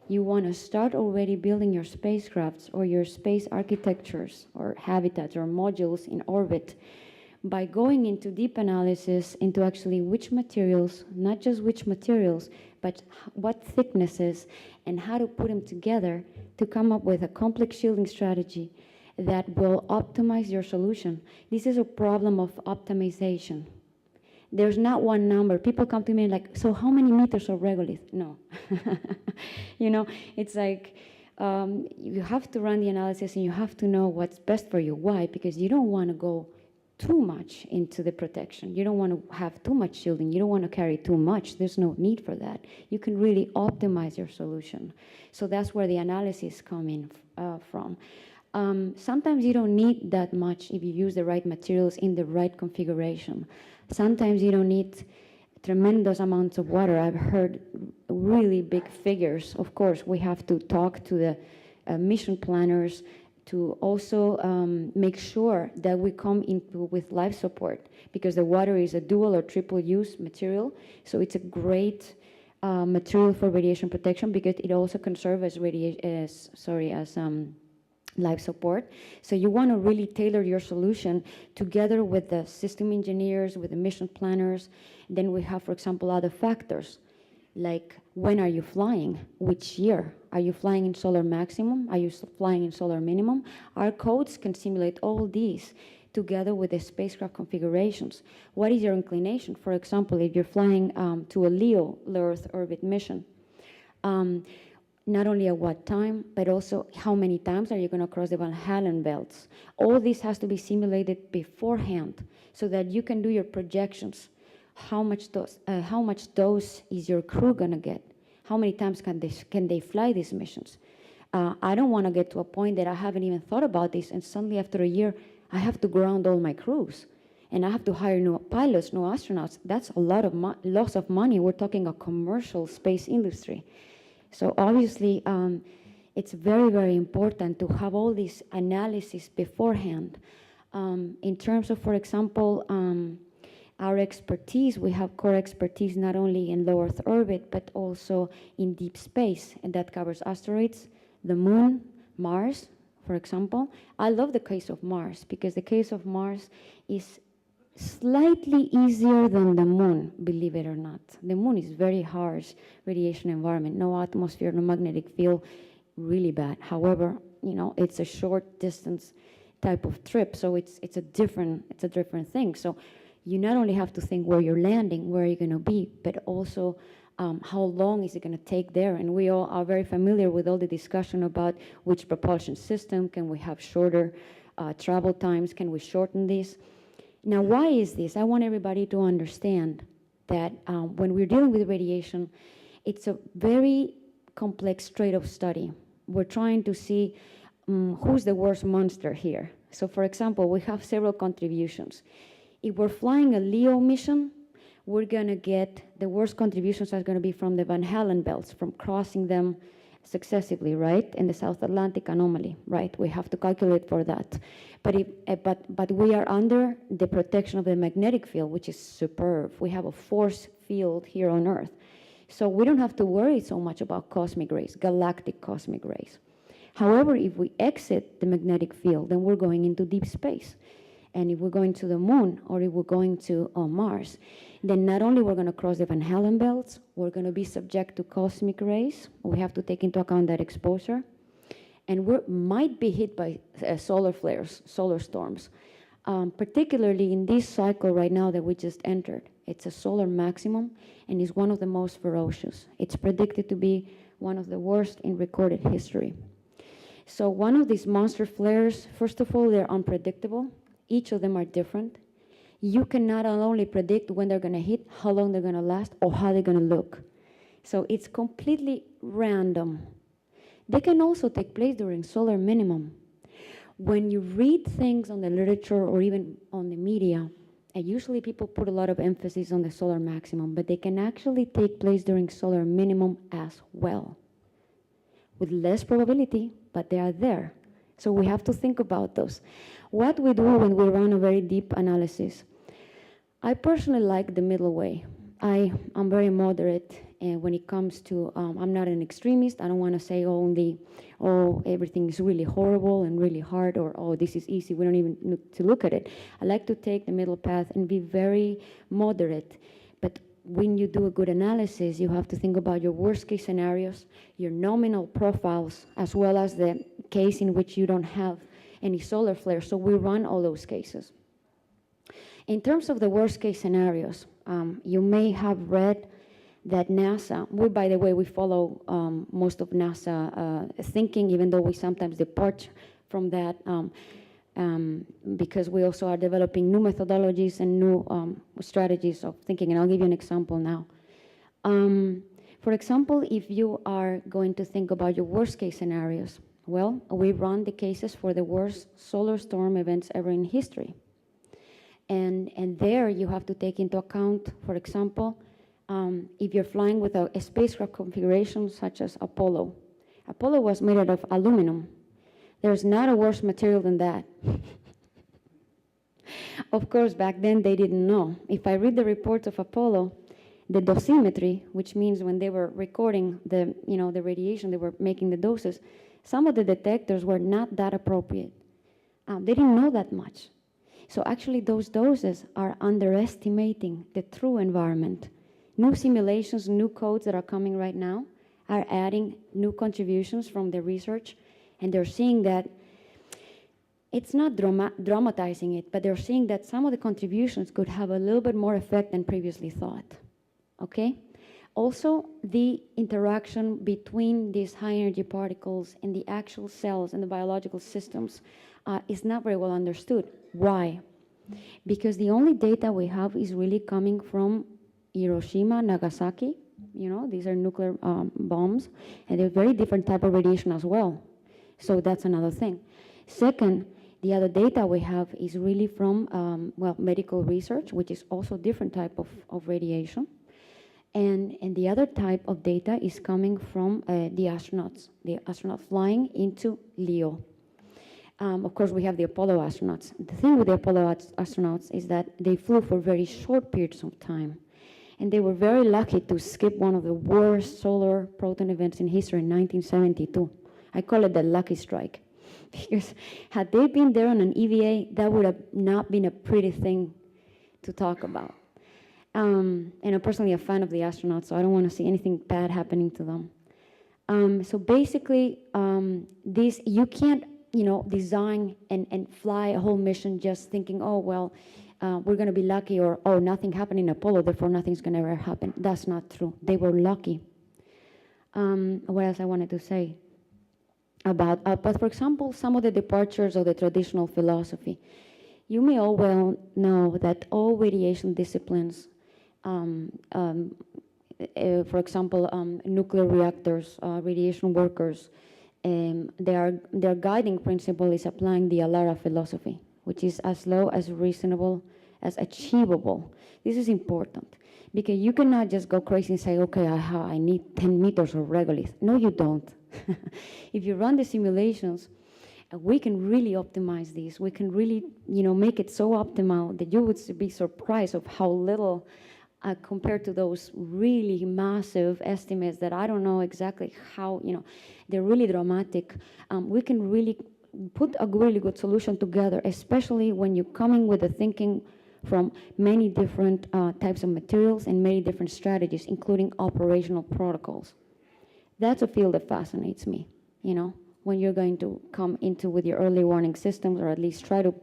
you want to start already building your spacecrafts or your space architectures or habitats or modules in orbit by going into deep analysis into actually which materials, not just which materials, but what thicknesses and how to put them together to come up with a complex shielding strategy that will optimize your solution. This is a problem of optimization. There's not one number. People come to me like, so how many meters of regolith? No. You know, it's like, you have to run the analysis and you have to know what's best for you. Why? Because you don't want to go too much into the protection. You don't want to have too much shielding. You don't want to carry too much. There's no need for that. You can really optimize your solution. So that's where the analysis come in from. Sometimes you don't need that much if you use the right materials in the right configuration. Sometimes you don't need tremendous amounts of water. I've heard really big figures. Of course, we have to talk to the mission planners to also make sure that we come into with life support, because the water is a dual or triple use material. So it's a great material for radiation protection because it also can serve as life support. So you want to really tailor your solution together with the system engineers, with the mission planners. Then we have, for example, other factors like when are you flying, which year? Are you flying in solar maximum? Are you flying in solar minimum? Our codes can simulate all these together with the spacecraft configurations. What is your inclination? For example, if you're flying to a LEO, low Earth orbit mission, not only at what time, but also how many times are you going to cross the Van Allen belts. All this has to be simulated beforehand so that you can do your projections. How much dose is your crew going to get? How many times can they fly these missions? I don't want to get to a point that I haven't even thought about this, and suddenly after a year, I have to ground all my crews, and I have to hire new pilots, new astronauts. That's a lot of loss of money. We're talking a commercial space industry. So obviously, it's very, very important to have all this analysis beforehand. In terms of, for example, our expertise, we have core expertise not only in low Earth orbit, but also in deep space, and that covers asteroids, the moon, Mars, for example. I love the case of Mars because the case of Mars is slightly easier than the moon, believe it or not. The moon is very harsh radiation environment, no atmosphere, no magnetic field, really bad. However, you know, it's a short distance type of trip, so it's a different thing. So you not only have to think where you're landing, where you're going to be, but also how long is it going to take there? And we all are very familiar with all the discussion about which propulsion system, can we have shorter travel times, can we shorten this? Now, why is this? I want everybody to understand that when we're dealing with radiation, it's a very complex trade-off study. We're trying to see who's the worst monster here. So, for example, we have several contributions. If we're flying a LEO mission, we're going to get the worst contributions are going to be from the Van Allen belts, from crossing them successively, right? In the South Atlantic anomaly, right? We have to calculate for that. But we are under the protection of the magnetic field, which is superb. We have a force field here on Earth. So we don't have to worry so much about cosmic rays, galactic cosmic rays. However, if we exit the magnetic field, then we're going into deep space. And if we're going to the moon or if we're going to Mars, then not only we're going to cross the Van Allen belts, we're going to be subject to cosmic rays. We have to take into account that exposure. And we might be hit by solar flares, solar storms, particularly in this cycle right now that we just entered. It's a solar maximum, and it's one of the most ferocious. It's predicted to be one of the worst in recorded history. So one of these monster flares, first of all, they're unpredictable. Each of them are different. You can not only predict when they're going to hit, how long they're going to last, or how they're going to look. So it's completely random. They can also take place during solar minimum. When you read things on the literature or even on the media, and usually people put a lot of emphasis on the solar maximum, but they can actually take place during solar minimum as well. With less probability, but they are there. So we have to think about those. What we do when we run a very deep analysis, I personally like the middle way. I'm very moderate when it comes to, I'm not an extremist. I don't want to say only, oh, everything is really horrible and really hard, or, oh, this is easy, we don't even need to look at it. I like to take the middle path and be very moderate. But when you do a good analysis, you have to think about your worst case scenarios, your nominal profiles, as well as the case in which you don't have any solar flare. So we run all those cases. In terms of the worst case scenarios, you may have read that NASA, by the way, we follow most of NASA thinking, even though we sometimes depart from that because we also are developing new methodologies and new strategies of thinking. And I'll give you an example now. For example, if you are going to think about your worst case scenarios, well, we run the cases for the worst solar storm events ever in history. And there you have to take into account, for example, if you're flying with a spacecraft configuration such as Apollo. Apollo was made out of aluminum. There's not a worse material than that. Of course, back then they didn't know. If I read the reports of Apollo, the dosimetry, which means when they were recording the radiation, they were making the doses, some of the detectors were not that appropriate. They didn't know that much. So actually those doses are underestimating the true environment. New simulations, new codes that are coming right now are adding new contributions from the research, and they're seeing that it's not dramatizing it, but they're seeing that some of the contributions could have a little bit more effect than previously thought, okay? Also, the interaction between these high energy particles and the actual cells and the biological systems is not very well understood. Why? Because the only data we have is really coming from Hiroshima, Nagasaki. You know, these are nuclear bombs, and they're very different type of radiation as well. So that's another thing. Second, the other data we have is really from, medical research, which is also different type of radiation. And the other type of data is coming from the astronauts flying into LEO. Of course, we have the Apollo astronauts. The thing with the Apollo astronauts is that they flew for very short periods of time. And they were very lucky to skip one of the worst solar proton events in history in 1972. I call it the lucky strike. Because had they been there on an EVA, that would have not been a pretty thing to talk about. And I'm personally a fan of the astronauts, so I don't want to see anything bad happening to them. So basically, you can't design and fly a whole mission just thinking, oh, well, we're going to be lucky, or, oh, nothing happened in Apollo, therefore nothing's going to ever happen. That's not true. They were lucky. What else I wanted to say about, but for example, some of the departures of the traditional philosophy. You may all well know that all radiation disciplines, for example, nuclear reactors, radiation workers, their guiding principle is applying the ALARA philosophy, which is as low as reasonable as achievable. This is important because you cannot just go crazy and say, okay, I need 10 meters of regolith. No, you don't. If you run the simulations, we can really optimize these. We can really, make it so optimal that you would be surprised of how little compared to those really massive estimates that I don't know exactly how, they're really dramatic. We can really put a really good solution together, especially when you're coming with the thinking from many different types of materials and many different strategies, including operational protocols. That's a field that fascinates me, when you're going to come into with your early warning systems, or at least try to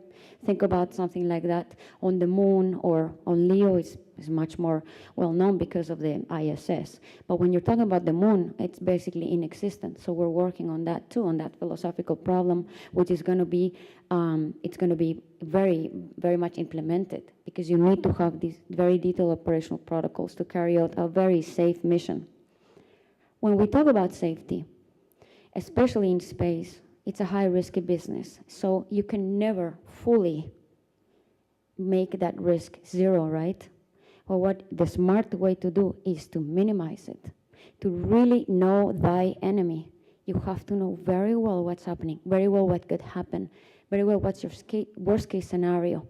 think about something like that on the moon or on LEO is much more well known because of the ISS. But when you're talking about the moon, it's basically inexistent. So we're working on that too, on that philosophical problem, which is going to be, it's going to be very, very much implemented because you need to have these very detailed operational protocols to carry out a very safe mission. When we talk about safety, especially in space, it's a high-risk business. So you can never fully make that risk zero, right? Well, what the smart way to do is to minimize it. To really know thy enemy, you have to know very well what's happening, very well what could happen, very well what's your worst-case scenario,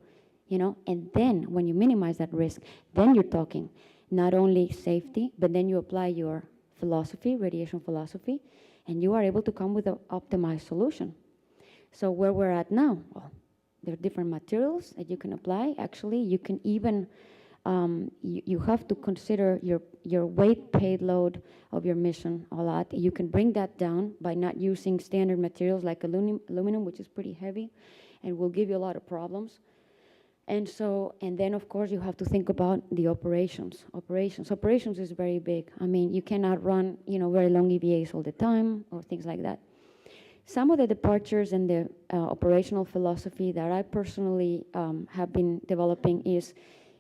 And then when you minimize that risk, then you're talking not only safety, but then you apply your philosophy, radiation philosophy, and you are able to come with an optimized solution. So where we're at now, well, there are different materials that you can apply. Actually, you can even, you have to consider your weight payload of your mission a lot. You can bring that down by not using standard materials like aluminum, which is pretty heavy and will give you a lot of problems. And so, and then of course you have to think about the operations. Operations is very big. I mean, you cannot run, very long EVAs all the time or things like that. Some of the departures in the operational philosophy that I personally have been developing is,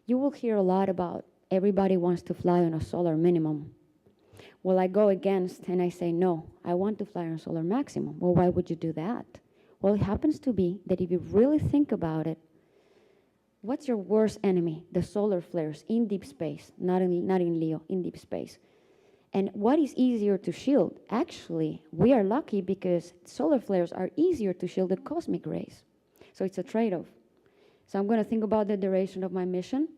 you will hear a lot about everybody wants to fly on a solar minimum. Well, I go against and I say, no, I want to fly on a solar maximum. Well, why would you do that? Well, it happens to be that if you really think about it, what's your worst enemy? The solar flares in deep space, not in LEO, in deep space. And what is easier to shield? Actually, we are lucky because solar flares are easier to shield than cosmic rays. So it's a trade-off. So I'm going to think about the duration of my mission,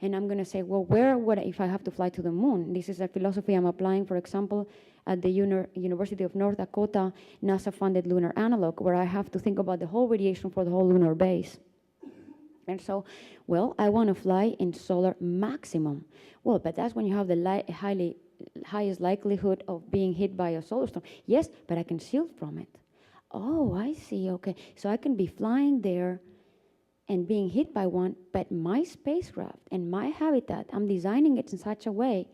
and I'm going to say, well, where would if I have to fly to the moon? This is a philosophy I'm applying, for example, at the University of North Dakota NASA-funded lunar analog, where I have to think about the whole radiation for the whole lunar base. And so, well, I want to fly in solar maximum. Well, but that's when you have the highest likelihood of being hit by a solar storm. Yes, but I can shield from it. Oh, I see, okay. So I can be flying there and being hit by one, but my spacecraft and my habitat, I'm designing it in such a way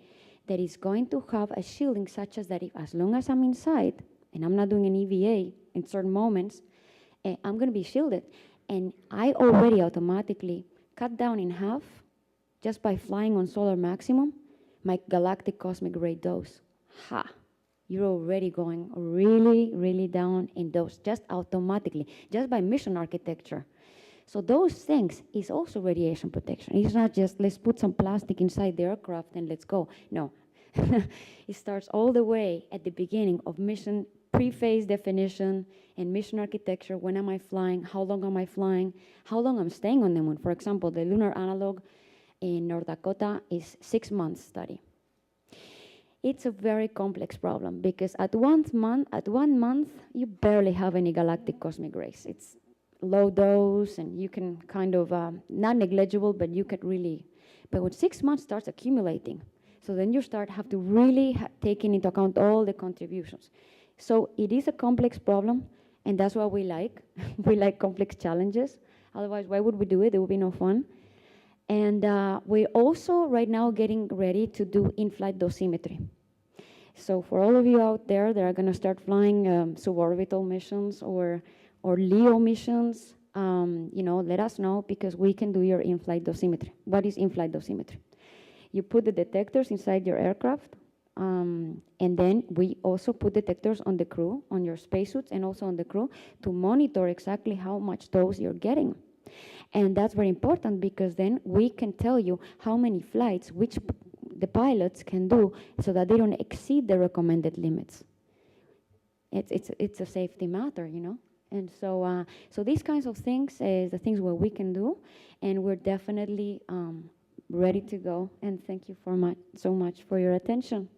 that it's going to have a shielding such as that if, as long as I'm inside, and I'm not doing an EVA in certain moments, I'm going to be shielded. And I already automatically cut down in half, just by flying on solar maximum, my galactic cosmic ray dose. Ha! You're already going really, really down in dose, just automatically, just by mission architecture. So those things is also radiation protection. It's not just, let's put some plastic inside the aircraft and let's go. No. It starts all the way at the beginning of mission pre-phase definition and mission architecture. When am I flying? How long am I flying? How long I'm staying on the moon? For example, the lunar analog in North Dakota is 6 months study. It's a very complex problem because at 1 month, you barely have any galactic cosmic rays. It's low dose and you can kind of, not negligible, but you could really, but when 6 months starts accumulating, so then you have to really take into account all the contributions. So it is a complex problem, and that's what we like. We like complex challenges. Otherwise, why would we do it? It would be no fun. And we're also right now getting ready to do in-flight dosimetry. So for all of you out there that are going to start flying suborbital missions or LEO missions, let us know because we can do your in-flight dosimetry. What is in-flight dosimetry? You put the detectors inside your aircraft, and then we also put detectors on the crew, on your spacesuits, and also on the crew to monitor exactly how much dose you're getting. And that's very important because then we can tell you how many flights, which the pilots can do so that they don't exceed the recommended limits. It's a safety matter, And so, so these kinds of things is the things where we can do, and we're definitely ready to go. And thank you so much for your attention.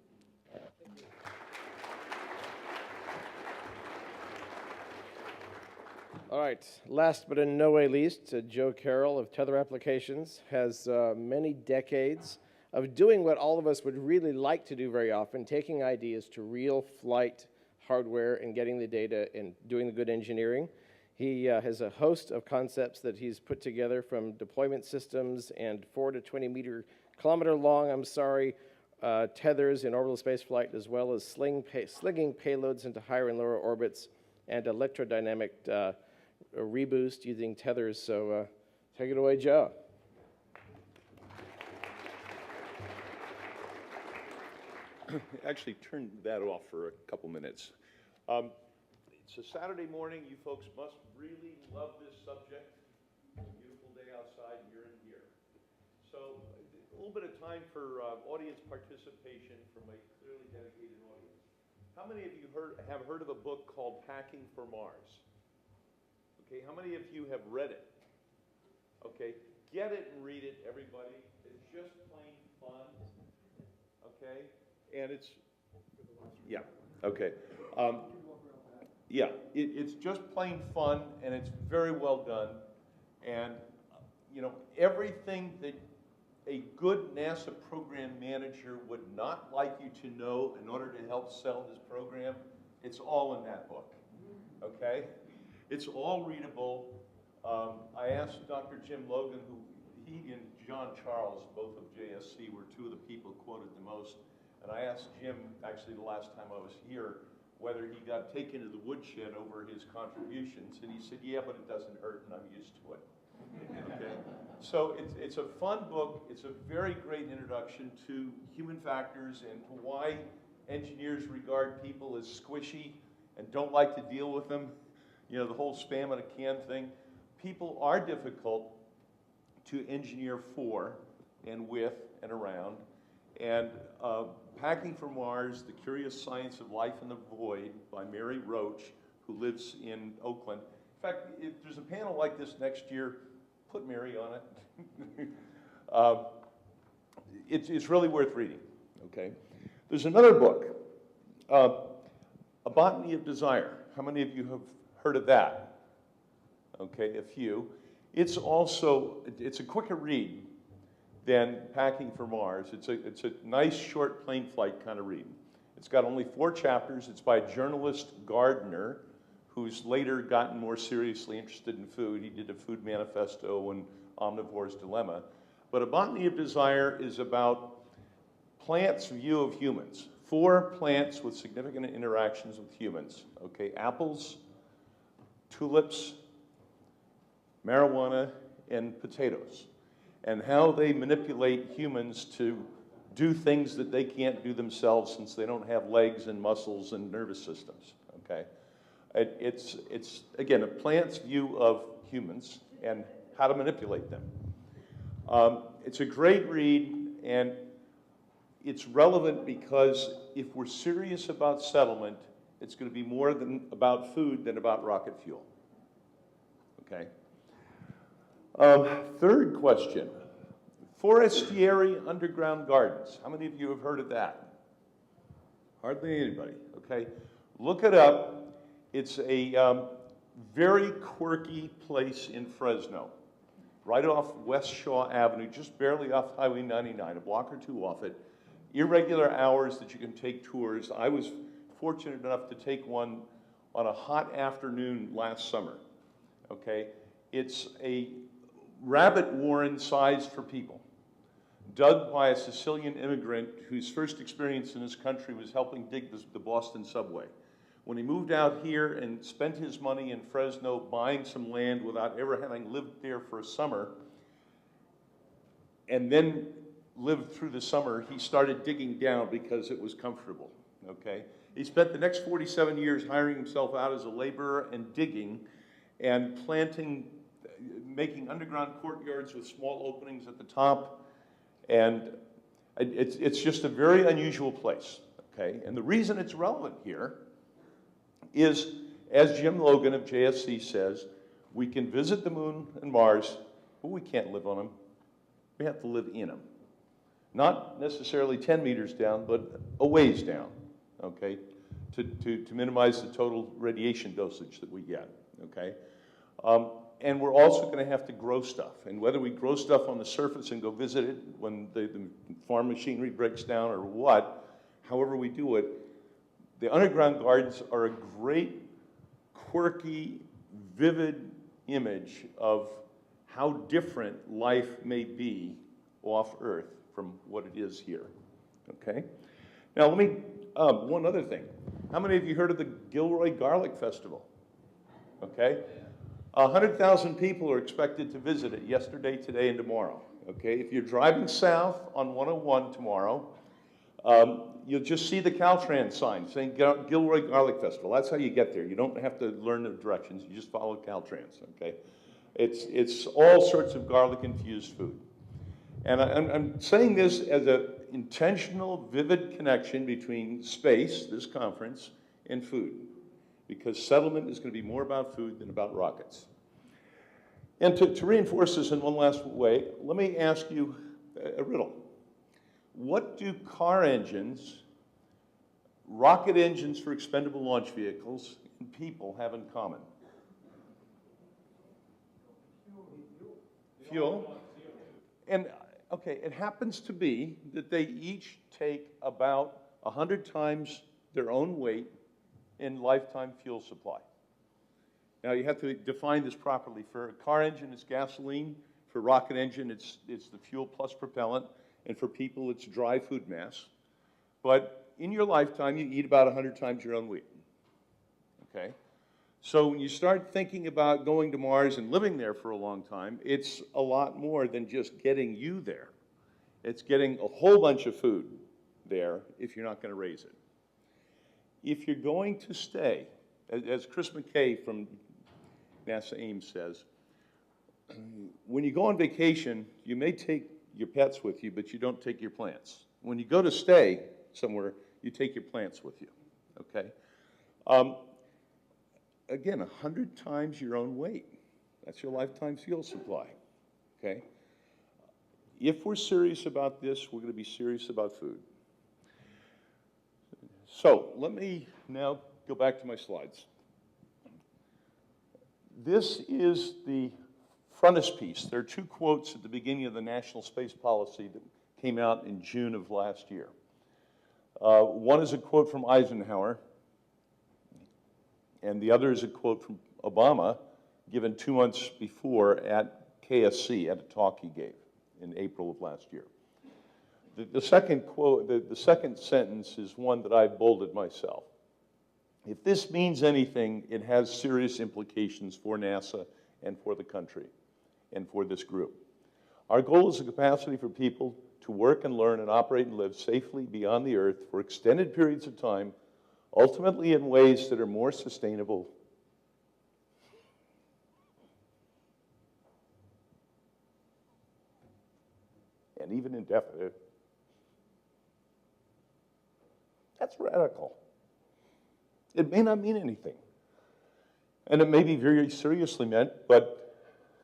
All right, last but in no way least, Joe Carroll of Tether Applications has many decades of doing what all of us would really like to do very often, taking ideas to real flight hardware and getting the data and doing the good engineering. He has a host of concepts that he's put together, from deployment systems and 4 to 20 kilometer long, tethers in orbital spaceflight, as well as slinging payloads into higher and lower orbits, and electrodynamic reboost using tethers. So take it away, Joe. Actually turn that off for a couple minutes. It's a Saturday morning. You folks must really love this subject. It's a beautiful day outside, and you're in here. So a little bit of time for audience participation from a clearly dedicated audience. How many of you have heard of a book called Packing for Mars? Okay, how many of you have read it? Okay, get it and read it, everybody. It's just plain fun. okay? And it's, yeah, okay. Yeah, it's just plain fun, and it's very well done. And, you know, everything that a good NASA program manager would not like you to know in order to help sell his program, it's all in that book, okay? It's all readable. I asked Dr. Jim Logan, who he and John Charles, both of JSC, were two of the people quoted the most. And I asked Jim, actually the last time I was here, whether he got taken to the woodshed over his contributions. And he said, yeah, but it doesn't hurt, and I'm used to it. Okay? So it's a fun book. It's a very great introduction to human factors and to why engineers regard people as squishy and don't like to deal with them. You know, the whole spam in a can thing. People are difficult to engineer for and with and around. And Packing for Mars, The Curious Science of Life in the Void by Mary Roach, who lives in Oakland. In fact, if there's a panel like this next year, put Mary on it. It's really worth reading, okay? There's another book, A Botany of Desire. How many of you have heard of that? Okay, a few. It's a quicker read than Packing for Mars. It's a nice, short, plane flight kind of read. It's got only 4 chapters. It's by a journalist gardener who's later gotten more seriously interested in food. He did a food manifesto and Omnivore's Dilemma. But A Botany of Desire is about plants' view of humans. 4 plants with significant interactions with humans. Okay, apples, tulips, marijuana, and potatoes, and how they manipulate humans to do things that they can't do themselves since they don't have legs and muscles and nervous systems, okay? It's again, a plant's view of humans and how to manipulate them. It's a great read, and it's relevant because if we're serious about settlement, it's going to be more about food than about rocket fuel, okay? Third question, forestieri underground gardens. How many of you have heard of that? Hardly anybody, okay? Look it up. It's a very quirky place in Fresno, right off West Shaw Avenue, just barely off Highway 99, a block or 2 off it. Irregular hours that you can take tours. I was fortunate enough to take one on a hot afternoon last summer, okay? It's a rabbit warren sized for people, dug by a Sicilian immigrant whose first experience in this country was helping dig the Boston subway. When he moved out here and spent his money in Fresno buying some land without ever having lived there for a summer, and then lived through the summer, he started digging down because it was comfortable, okay? He spent the next 47 years hiring himself out as a laborer and digging and planting, making underground courtyards with small openings at the top, and it's just a very unusual place, okay? And the reason it's relevant here is, as Jim Logan of JSC says, we can visit the moon and Mars, but we can't live on them. We have to live in them. Not necessarily 10 meters down, but a ways down, okay, to minimize the total radiation dosage that we get, okay? And we're also going to have to grow stuff. And whether we grow stuff on the surface and go visit it when the farm machinery breaks down or what, however we do it, the underground gardens are a great, quirky, vivid image of how different life may be off Earth from what it is here, okay? Now let me, one other thing. How many of you heard of the Gilroy Garlic Festival? Okay? 100,000 people are expected to visit it yesterday, today, and tomorrow. Okay, if you're driving south on 101 tomorrow, you'll just see the Caltrans sign saying Gilroy Garlic Festival. That's how you get there. You don't have to learn the directions. You just follow Caltrans. Okay, it's all sorts of garlic-infused food, and I'm saying this as an intentional, vivid connection between space, this conference, and food, because settlement is going to be more about food than about rockets. And to reinforce this in one last way, let me ask you a riddle. what do car engines, rocket engines for expendable launch vehicles, and people have in common? Fuel. And, okay, it happens to be that they each take about 100 times their own weight in lifetime fuel supply. Now, you have to define this properly. For a car engine, it's gasoline. For a rocket engine, it's the fuel plus propellant. And for people, it's dry food mass. But in your lifetime, you eat about 100 times your own weight. Okay? So when you start thinking about going to Mars and living there for a long time, it's a lot more than just getting you there. It's getting a whole bunch of food there if you're not going to raise it. If you're going to stay, as Chris McKay from NASA Ames says, when you go on vacation, you may take your pets with you, but you don't take your plants. When you go to stay somewhere, you take your plants with you, okay? Again, 100 times your own weight. That's your lifetime fuel supply, okay? If we're serious about this, we're going to be serious about food. So let me now go back to my slides. This is the frontispiece. There are two quotes at the beginning of the National Space Policy that came out in June of last year. One is a quote from Eisenhower, and the other is a quote from Obama, given 2 months before at KSC, at a talk he gave in April of last year. The second quote, the second sentence is one that I bolded myself. If this means anything, it has serious implications for NASA and for the country and for this group. Our goal is the capacity for people to work and learn and operate and live safely beyond the Earth for extended periods of time, ultimately in ways that are more sustainable and even indefinite. That's radical. It may not mean anything. And it may be very seriously meant, but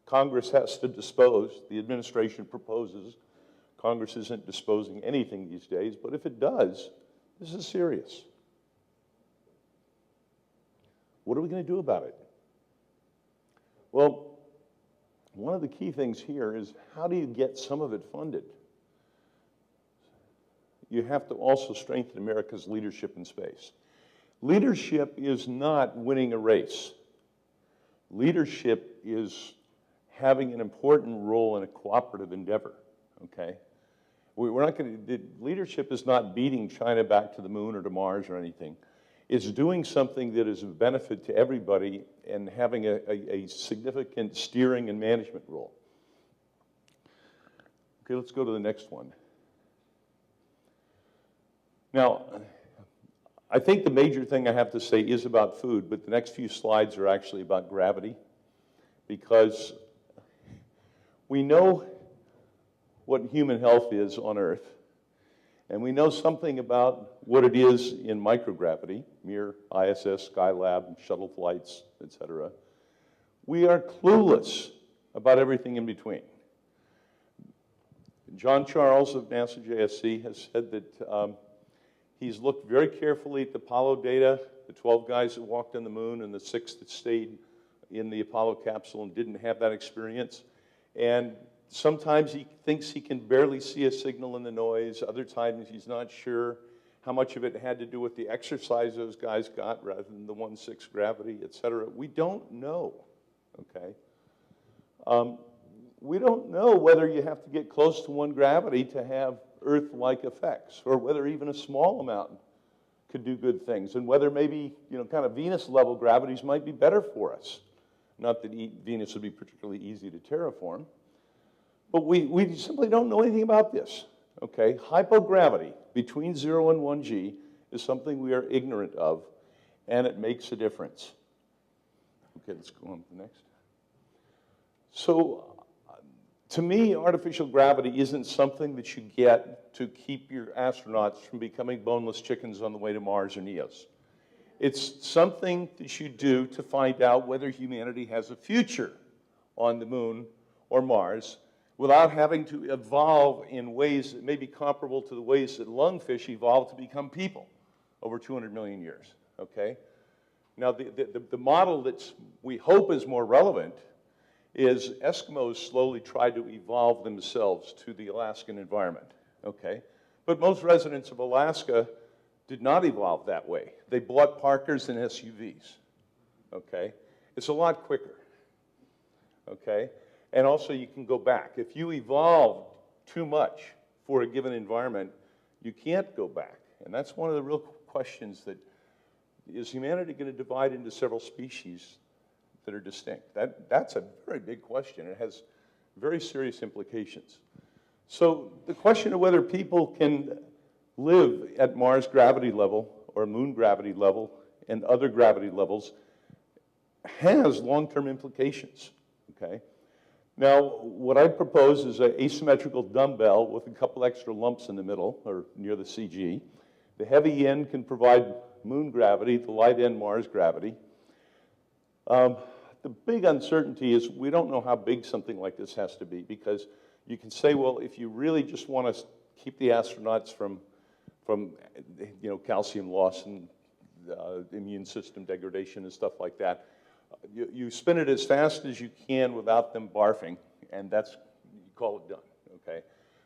Congress has to dispose. The administration proposes. Congress isn't disposing anything these days, but if it does, this is serious. What are we going to do about it? Well, one of the key things here is how do you get some of it funded? You have to also strengthen America's leadership in space. Leadership is not winning a race. Leadership is having an important role in a cooperative endeavor, okay? We're not going to, leadership is not beating China back to the moon or to Mars or anything. It's doing something that is of benefit to everybody and having a significant steering and management role. Okay, let's go to the next one. Now, I think the major thing I have to say is about food, but the next few slides are actually about gravity, because we know what human health is on Earth, and we know something about what it is in microgravity, Mir, ISS, Skylab, shuttle flights, etc. We are clueless about everything in between. John Charles of NASA JSC has said that he's looked very carefully at the Apollo data, the 12 guys that walked on the moon and the 6 that stayed in the Apollo capsule and didn't have that experience. And sometimes he thinks he can barely see a signal in the noise. Other times he's not sure how much of it had to do with the exercise those guys got rather than the 1/6 gravity, et cetera. We don't know, okay? We don't know whether you have to get close to 1 gravity to have Earth-like effects, or whether even a small amount could do good things, and whether maybe, kind of Venus-level gravities might be better for us. Not that Venus would be particularly easy to terraform, but we simply don't know anything about this, okay? Hypogravity between 0 and 1G is something we are ignorant of, and it makes a difference. Okay, let's go on to the next. So, to me, artificial gravity isn't something that you get to keep your astronauts from becoming boneless chickens on the way to Mars or Neos. It's something that you do to find out whether humanity has a future on the moon or Mars, without having to evolve in ways that may be comparable to the ways that lungfish evolved to become people over 200 million years, okay? Now, the model that we hope is more relevant is Eskimos slowly tried to evolve themselves to the Alaskan environment, okay? But most residents of Alaska did not evolve that way. They bought Parkers and SUVs, okay? It's a lot quicker, okay? And also you can go back. If you evolved too much for a given environment, you can't go back. And that's one of the real questions that, is humanity going to divide into several species that are distinct? That's a very big question. It has very serious implications. So the question of whether people can live at Mars gravity level or Moon gravity level and other gravity levels has long-term implications, okay? Now, what I propose is an asymmetrical dumbbell with a couple extra lumps in the middle, or near the CG. The heavy end can provide Moon gravity, the light end Mars gravity. The big uncertainty is we don't know how big something like this has to be, because you can say, well, if you really just want to keep the astronauts from calcium loss and immune system degradation and stuff like that, you spin it as fast as you can without them barfing, and that's, you call it done, okay?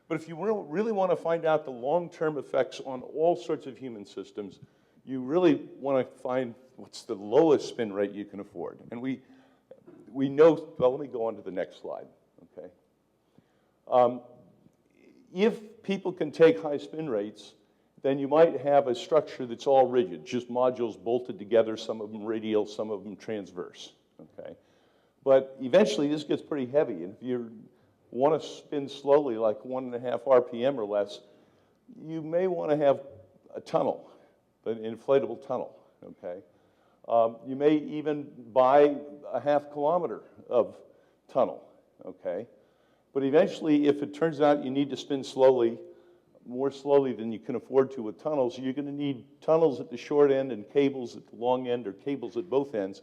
But if you really want to find out the long-term effects on all sorts of human systems, you really want to find what's the lowest spin rate you can afford. And we know, well, let me go on to the next slide, okay? If people can take high spin rates, then you might have a structure that's all rigid, just modules bolted together, some of them radial, some of them transverse, okay? But eventually this gets pretty heavy, and if you want to spin slowly, like 1.5 RPM or less, you may want to have a tunnel, an inflatable tunnel, okay? You may even buy a ½ kilometer of tunnel, okay? But eventually, if it turns out you need to spin slowly, more slowly than you can afford to with tunnels, you're going to need tunnels at the short end and cables at the long end, or cables at both ends.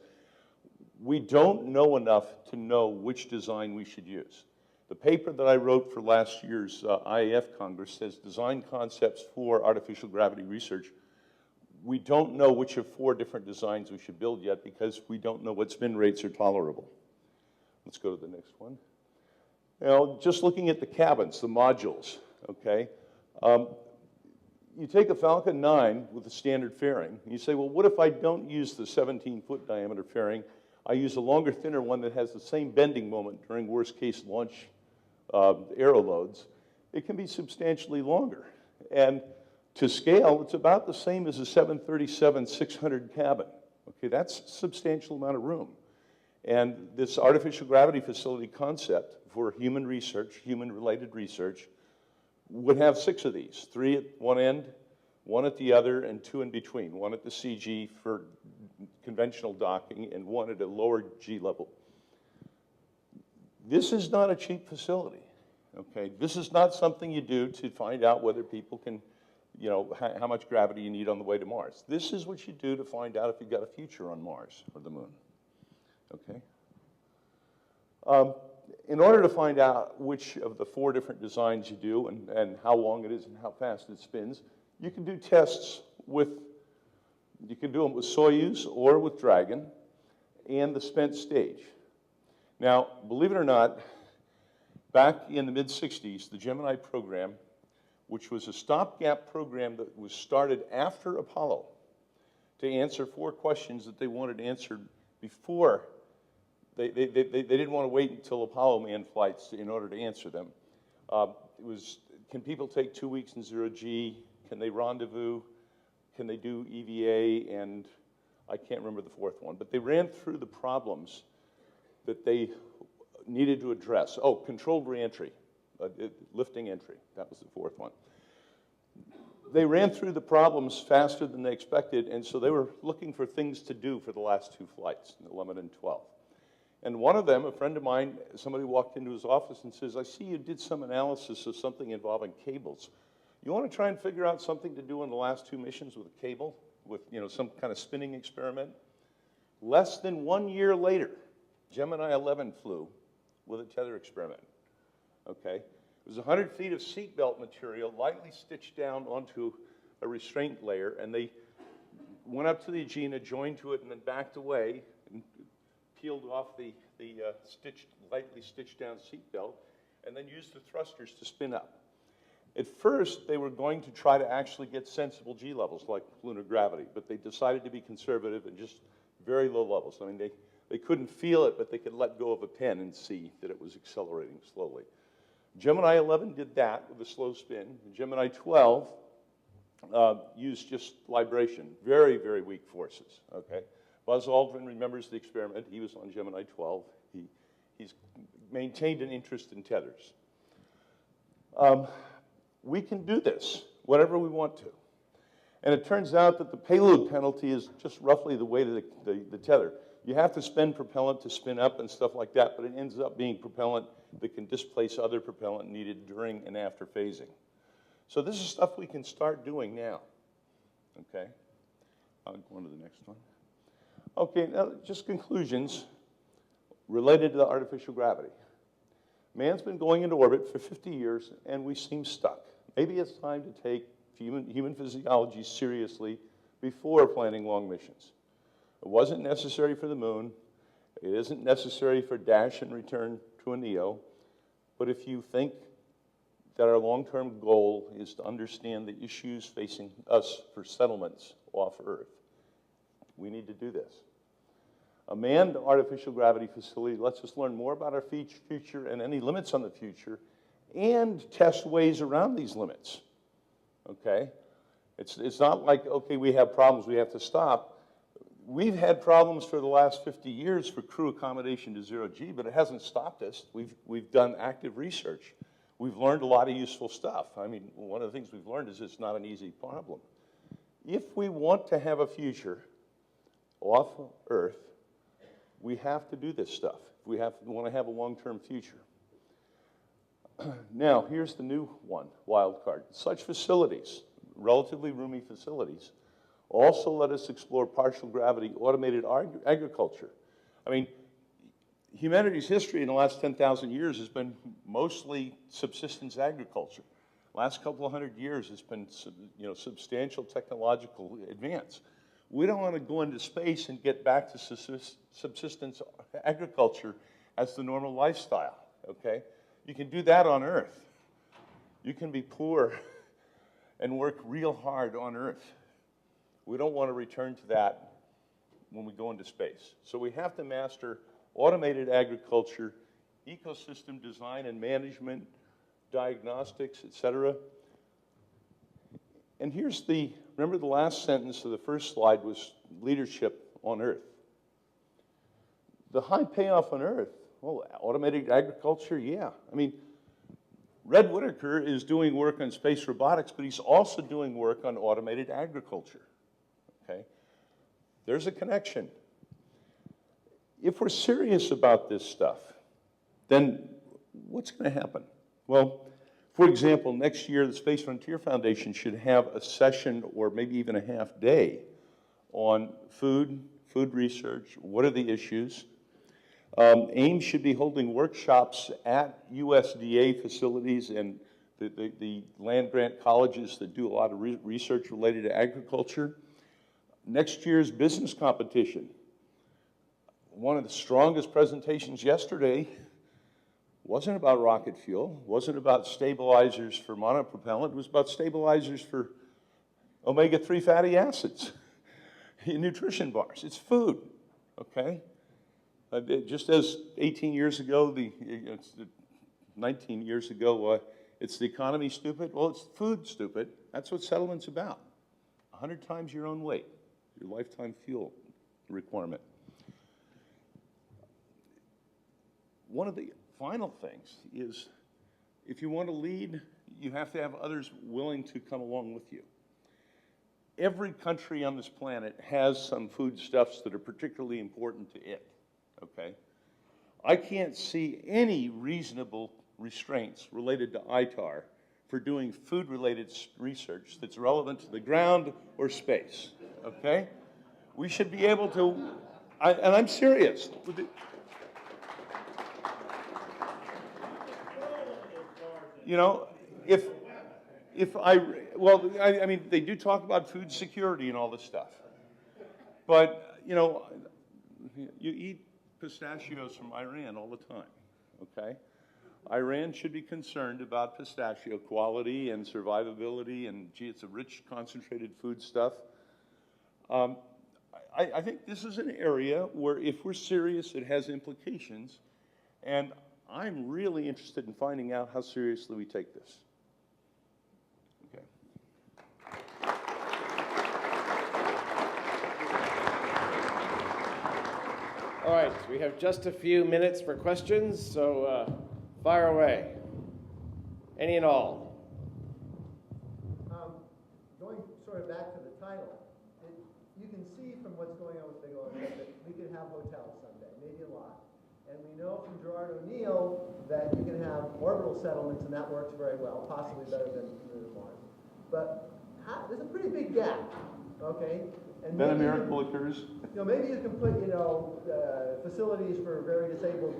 We don't know enough to know which design we should use. The paper that I wrote for last year's IAF Congress says design concepts for artificial gravity research. We don't know which of 4 different designs we should build yet, because we don't know what spin rates are tolerable. Let's go to the next one. Now, just looking at the cabins, the modules, okay? You take a Falcon 9 with a standard fairing, and you say, well, what if I don't use the 17-foot diameter fairing? I use a longer, thinner one that has the same bending moment during worst-case launch aero loads. It can be substantially longer. And to scale, it's about the same as a 737-600 cabin. Okay, that's a substantial amount of room. And this artificial gravity facility concept for human research, human-related research, would have 6 of these, 3 at one end, 1 at the other, and 2 in between, 1 at the CG for conventional docking and 1 at a lower G level. This is not a cheap facility, okay? This is not something you do to find out whether people can, you know, how much gravity you need on the way to Mars. This is what you do to find out if you've got a future on Mars or the Moon, okay? In order to find out which of the 4 different designs you do and how long it is and how fast it spins, you can do tests with, you can do them with Soyuz or with Dragon and the spent stage. Now, believe it or not, back in the mid-60s, the Gemini program, which was a stopgap program that was started after Apollo to answer 4 questions that they wanted answered before. They didn't want to wait until Apollo manned flights in order to answer them. It was, can people take 2 weeks in 0G? Can they rendezvous? Can they do EVA? And I can't remember the 4th one. But they ran through the problems that they needed to address. Oh, controlled reentry, lifting entry. That was the 4th one. They ran through the problems faster than they expected, and so they were looking for things to do for the last 2 flights, 11 and 12. And one of them, a friend of mine, somebody walked into his office and says, I see you did some analysis of something involving cables. You want to try and figure out something to do on the last 2 missions with a cable, with, you know, some kind of spinning experiment? Less than 1 year later, Gemini 11 flew with a tether experiment. okay? It was 100 feet of seatbelt material, lightly stitched down onto a restraint layer, and they went up to the Agena, joined to it, and then backed away and peeled off the lightly stitched down seatbelt, and then used the thrusters to spin up. At first, they were going to try to actually get sensible G levels, like lunar gravity, but they decided to be conservative and just very low levels. I mean, they couldn't feel it, but they could let go of a pen and see that it was accelerating slowly. Gemini 11 did that with a slow spin. Gemini 12 used just libration, very, very weak forces, okay? Buzz Aldrin remembers the experiment. He was on Gemini 12. He's maintained an interest in tethers. We can do this, whatever we want to. And it turns out that the payload penalty is just roughly the weight of the tether. You have to spend propellant to spin up and stuff like that, but it ends up being propellant that can displace other propellant needed during and after phasing. So this is stuff we can start doing now, okay? I'll go on to the next one. Okay, now just conclusions related to the artificial gravity. Man's been going into orbit for 50 years, and we seem stuck. Maybe it's time to take human physiology seriously before planning long missions. It wasn't necessary for the moon. It isn't necessary for dash and return to a NEO. But if you think that our long-term goal is to understand the issues facing us for settlements off Earth, we need to do this. A manned artificial gravity facility lets us learn more about our future and any limits on the future and test ways around these limits, okay? It's not like, okay, we have problems, we have to stop. We've had problems for the last 50 years for crew accommodation to zero G, but it hasn't stopped us. We've done active research. We've learned a lot of useful stuff. I mean, one of the things we've learned is it's not an easy problem. If we want to have a future off Earth, we have to do this stuff. We want to have a long-term future. Now, here's the new one, wild card. Such facilities, relatively roomy facilities, also let us explore partial gravity automated agriculture. I mean, humanity's history in the last 10,000 years has been mostly subsistence agriculture. Last couple of hundred years has been substantial technological advance. We don't want to go into space and get back to subsistence agriculture as the normal lifestyle, okay? You can do that on Earth. You can be poor and work real hard on Earth. We don't want to return to that when we go into space. So we have to master automated agriculture, ecosystem design and management, diagnostics, et cetera. And here's remember the last sentence of the first slide was leadership on Earth. The high payoff on Earth, well, automated agriculture, yeah. I mean, Red Whitaker is doing work on space robotics, but he's also doing work on automated agriculture, okay? There's a connection. If we're serious about this stuff, then what's going to happen? Well, for example, next year, the Space Frontier Foundation should have a session or maybe even a half day on food research, what are the issues. AIM should be holding workshops at USDA facilities and the land-grant colleges that do a lot of research related to agriculture. Next year's business competition. One of the strongest presentations yesterday wasn't about rocket fuel, wasn't about stabilizers for monopropellant, it was about stabilizers for omega-3 fatty acids in nutrition bars. It's food, okay? Just as 18 years ago, 19 years ago, it's the economy stupid, well, it's food stupid. That's what settlement's about. 100 times your own weight, your lifetime fuel requirement. One of the final things is if you want to lead, you have to have others willing to come along with you. Every country on this planet has some foodstuffs that are particularly important to it, okay? I can't see any reasonable restraints related to ITAR for doing food-related research that's relevant to the ground or space, okay? We should be able to, and I'm serious. You know, I mean, they do talk about food security and all this stuff. But, you know, you eat pistachios from Iran all the time, okay? Iran should be concerned about pistachio quality and survivability, and gee, it's a rich, concentrated foodstuff. I think this is an area where if we're serious, it has implications, and I'm really interested in finding out how seriously we take this. Okay. All right, we have just a few minutes for questions, so fire away. Any and all. Going sort of back to the title, you can see from what's going on with Bigelow that we could have hotels someday, maybe a lot. And we know from Gerard O'Neill that you can have orbital settlements, and that works very well, possibly better than Mars. But there's a pretty big gap, okay? And Then a miracle occurs. Maybe you can put, facilities for very disabled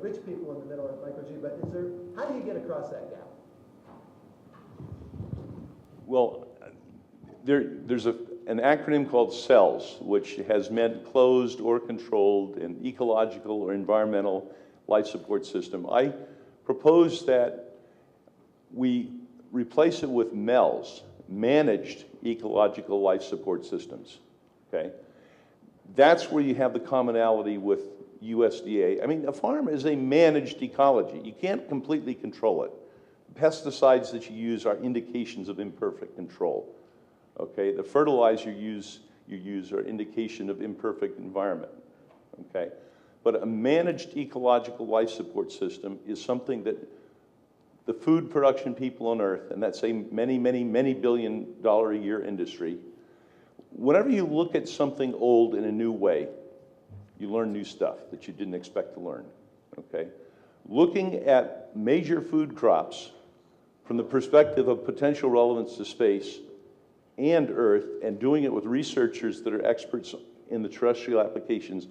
rich people in the middle of micro-G, but how do you get across that gap? Well, there's an acronym called CELS, which has meant closed or controlled and ecological or environmental life support system. I propose that we replace it with MELS, managed ecological life support systems, okay? That's where you have the commonality with USDA. I mean, a farm is a managed ecology. You can't completely control it. Pesticides that you use are indications of imperfect control, okay? The fertilizer you use are indication of imperfect environment, okay? But a managed ecological life support system is something that the food production people on Earth, and that's a many, many, many billion-dollar a year industry, whenever you look at something old in a new way, you learn new stuff that you didn't expect to learn, okay? Looking at major food crops from the perspective of potential relevance to space and Earth, and doing it with researchers that are experts in the terrestrial applications,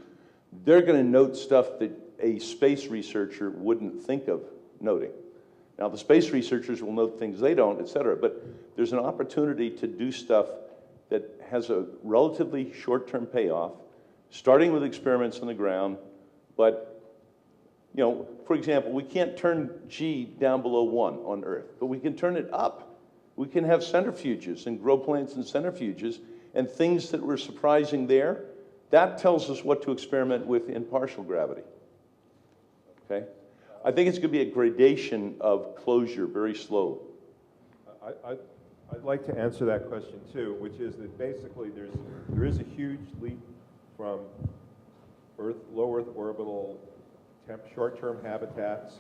they're going to note stuff that a space researcher wouldn't think of noting. Now, the space researchers will note things they don't, et cetera, but there's an opportunity to do stuff that has a relatively short-term payoff, starting with experiments on the ground, but, you know, for example, we can't turn G down below 1 on Earth, but we can turn it up. We can have centrifuges and grow plants in centrifuges, and things that were surprising there, that tells us what to experiment with in partial gravity, okay? I think it's going to be a gradation of closure, very slow. I'd like to answer that question too, which is that basically there is a huge leap from low Earth orbital short-term habitats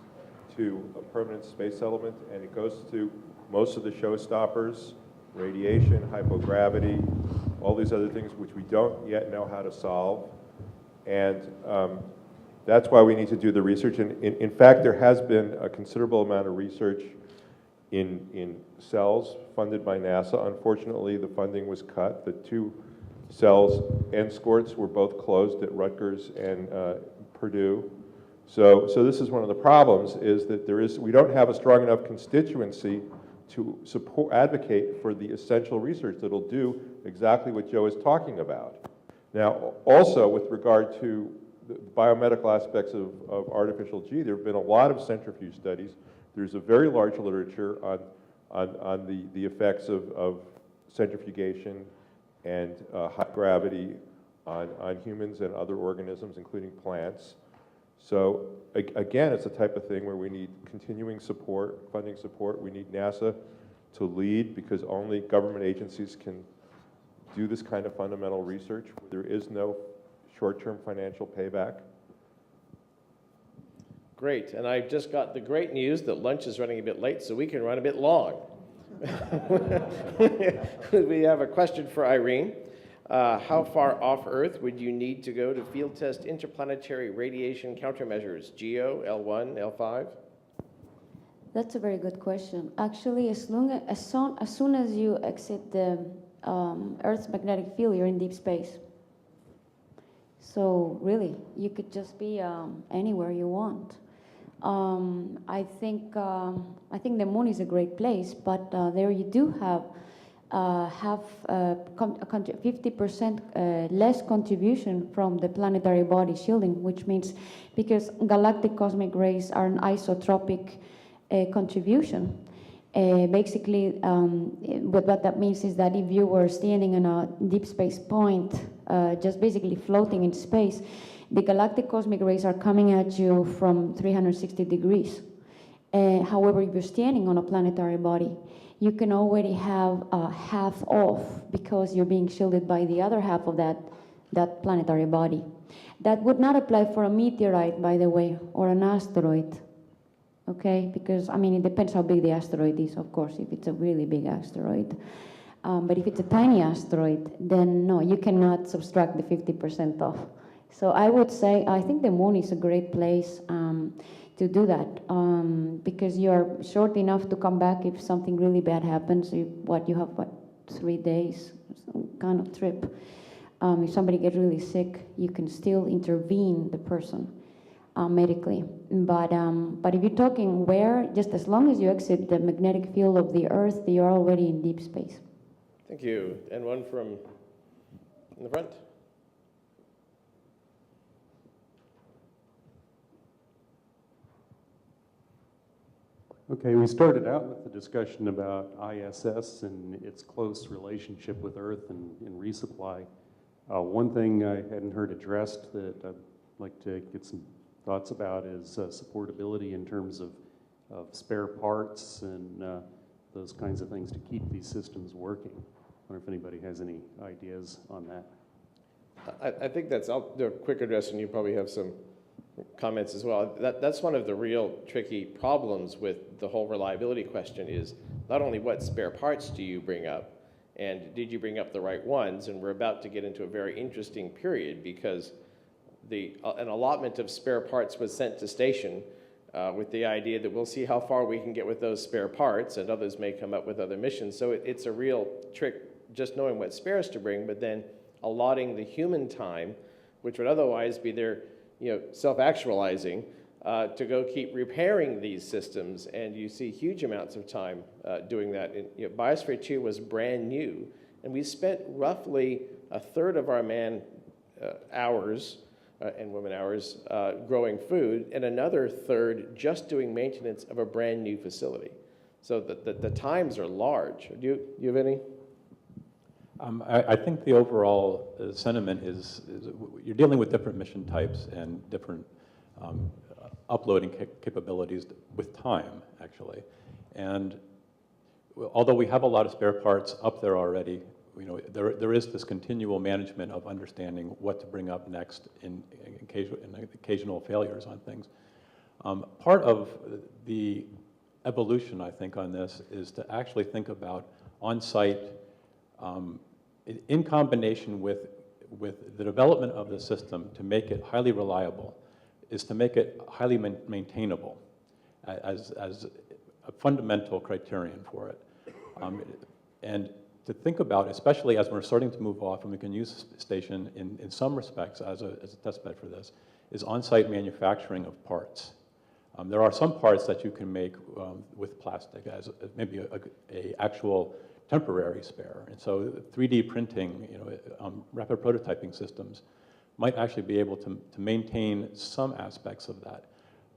to a permanent space settlement, and it goes to most of the showstoppers, radiation, hypogravity, all these other things which we don't yet know how to solve. And that's why we need to do the research. And in fact, there has been a considerable amount of research in cells funded by NASA. Unfortunately, the funding was cut. The two cells and squirts were both closed at Rutgers and Purdue. So this is one of the problems, is that we don't have a strong enough constituency to advocate for the essential research that'll do exactly what Joe is talking about. Now, also with regard to the biomedical aspects of artificial G, there have been a lot of centrifuge studies. There's a very large literature on the effects of centrifugation and high gravity on humans and other organisms, including plants. So again, it's the type of thing where we need continuing support, funding support. We need NASA to lead, because only government agencies can do this kind of fundamental research. There is no short-term financial payback. Great, and I've just got the great news that lunch is running a bit late, so we can run a bit long. We have a question for Irene. How far off Earth would you need to go to field test interplanetary radiation countermeasures, GEO, L1, L5? That's a very good question. Actually, as soon as you exit the Earth's magnetic field, you're in deep space. So really, you could just be anywhere you want. I think the moon is a great place, but there you do have 50% less contribution from the planetary body shielding, which means because galactic cosmic rays are an isotropic contribution. Basically, what that means is that if you were standing in a deep space point, just basically floating in space, the galactic cosmic rays are coming at you from 360 degrees. However, if you're standing on a planetary body, you can already have half off because you're being shielded by the other half of that planetary body. That would not apply for a meteorite, by the way, or an asteroid. Okay, because I mean, it depends how big the asteroid is, of course, if it's a really big asteroid. But if it's a tiny asteroid, then no, you cannot subtract the 50% off. So I would say, I think the moon is a great place to do that because you're short enough to come back if something really bad happens. You have 3 days kind of trip. If somebody gets really sick, you can still intervene the person medically. But if you're talking where, just as long as you exit the magnetic field of the Earth, you're already in deep space. Thank you. And one from in the front. Okay, we started out with the discussion about ISS and its close relationship with Earth and resupply. One thing I hadn't heard addressed that I'd like to get some thoughts about is supportability in terms of spare parts and those kinds of things to keep these systems working. I wonder if anybody has any ideas on that. I think I'll do a quick address and you probably have some comments as well. That's one of the real tricky problems with the whole reliability question is not only what spare parts do you bring up, and did you bring up the right ones? And we're about to get into a very interesting period because an allotment of spare parts was sent to station with the idea that we'll see how far we can get with those spare parts, and others may come up with other missions. So it's a real trick just knowing what spares to bring, but then allotting the human time, which would otherwise be their self-actualizing, to go keep repairing these systems, and you see huge amounts of time doing that. And, Biosphere 2 was brand new, and we spent roughly a third of our man hours and women hours growing food, and another third just doing maintenance of a brand new facility. So the times are large. Do you have any? I think the overall sentiment is you're dealing with different mission types and different uploading capabilities with time, actually. And although we have a lot of spare parts up there already, there is this continual management of understanding what to bring up next in occasional failures on things. Part of the evolution, I think, on this is to actually think about on-site in combination with the development of the system to make it highly reliable, is to make it highly maintainable as a fundamental criterion for it. And to think about, especially as we're starting to move off, and we can use the station in some respects as a test bed for this, is on-site manufacturing of parts. There are some parts that you can make with plastic as maybe a actual temporary spare. And so 3D printing, rapid prototyping systems might actually be able to maintain some aspects of that.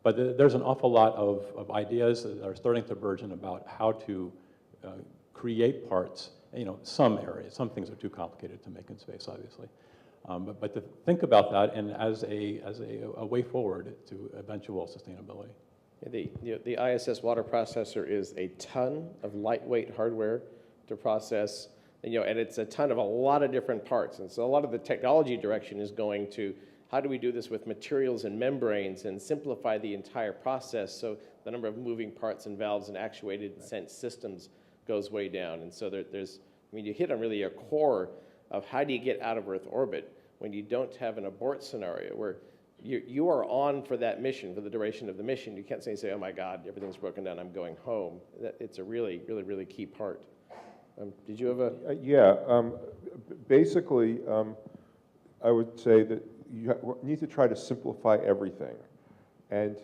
But there's an awful lot of ideas that are starting to burgeon about how to create parts. Some areas, some things are too complicated to make in space, obviously. But to think about that and as a way forward to eventual sustainability. The ISS water processor is a ton of lightweight hardware to process, and it's a ton of a lot of different parts. And so a lot of the technology direction is going to how do we do this with materials and membranes and simplify the entire process so the number of moving parts and valves and actuated sense systems goes way down. And so you hit on really a core of how do you get out of Earth orbit when you don't have an abort scenario where you are on for that mission, for the duration of the mission. You can't say, oh my God, everything's broken down, I'm going home. It's a really, really, really key part. Did you have a? Basically, I would say that you need to try to simplify everything. And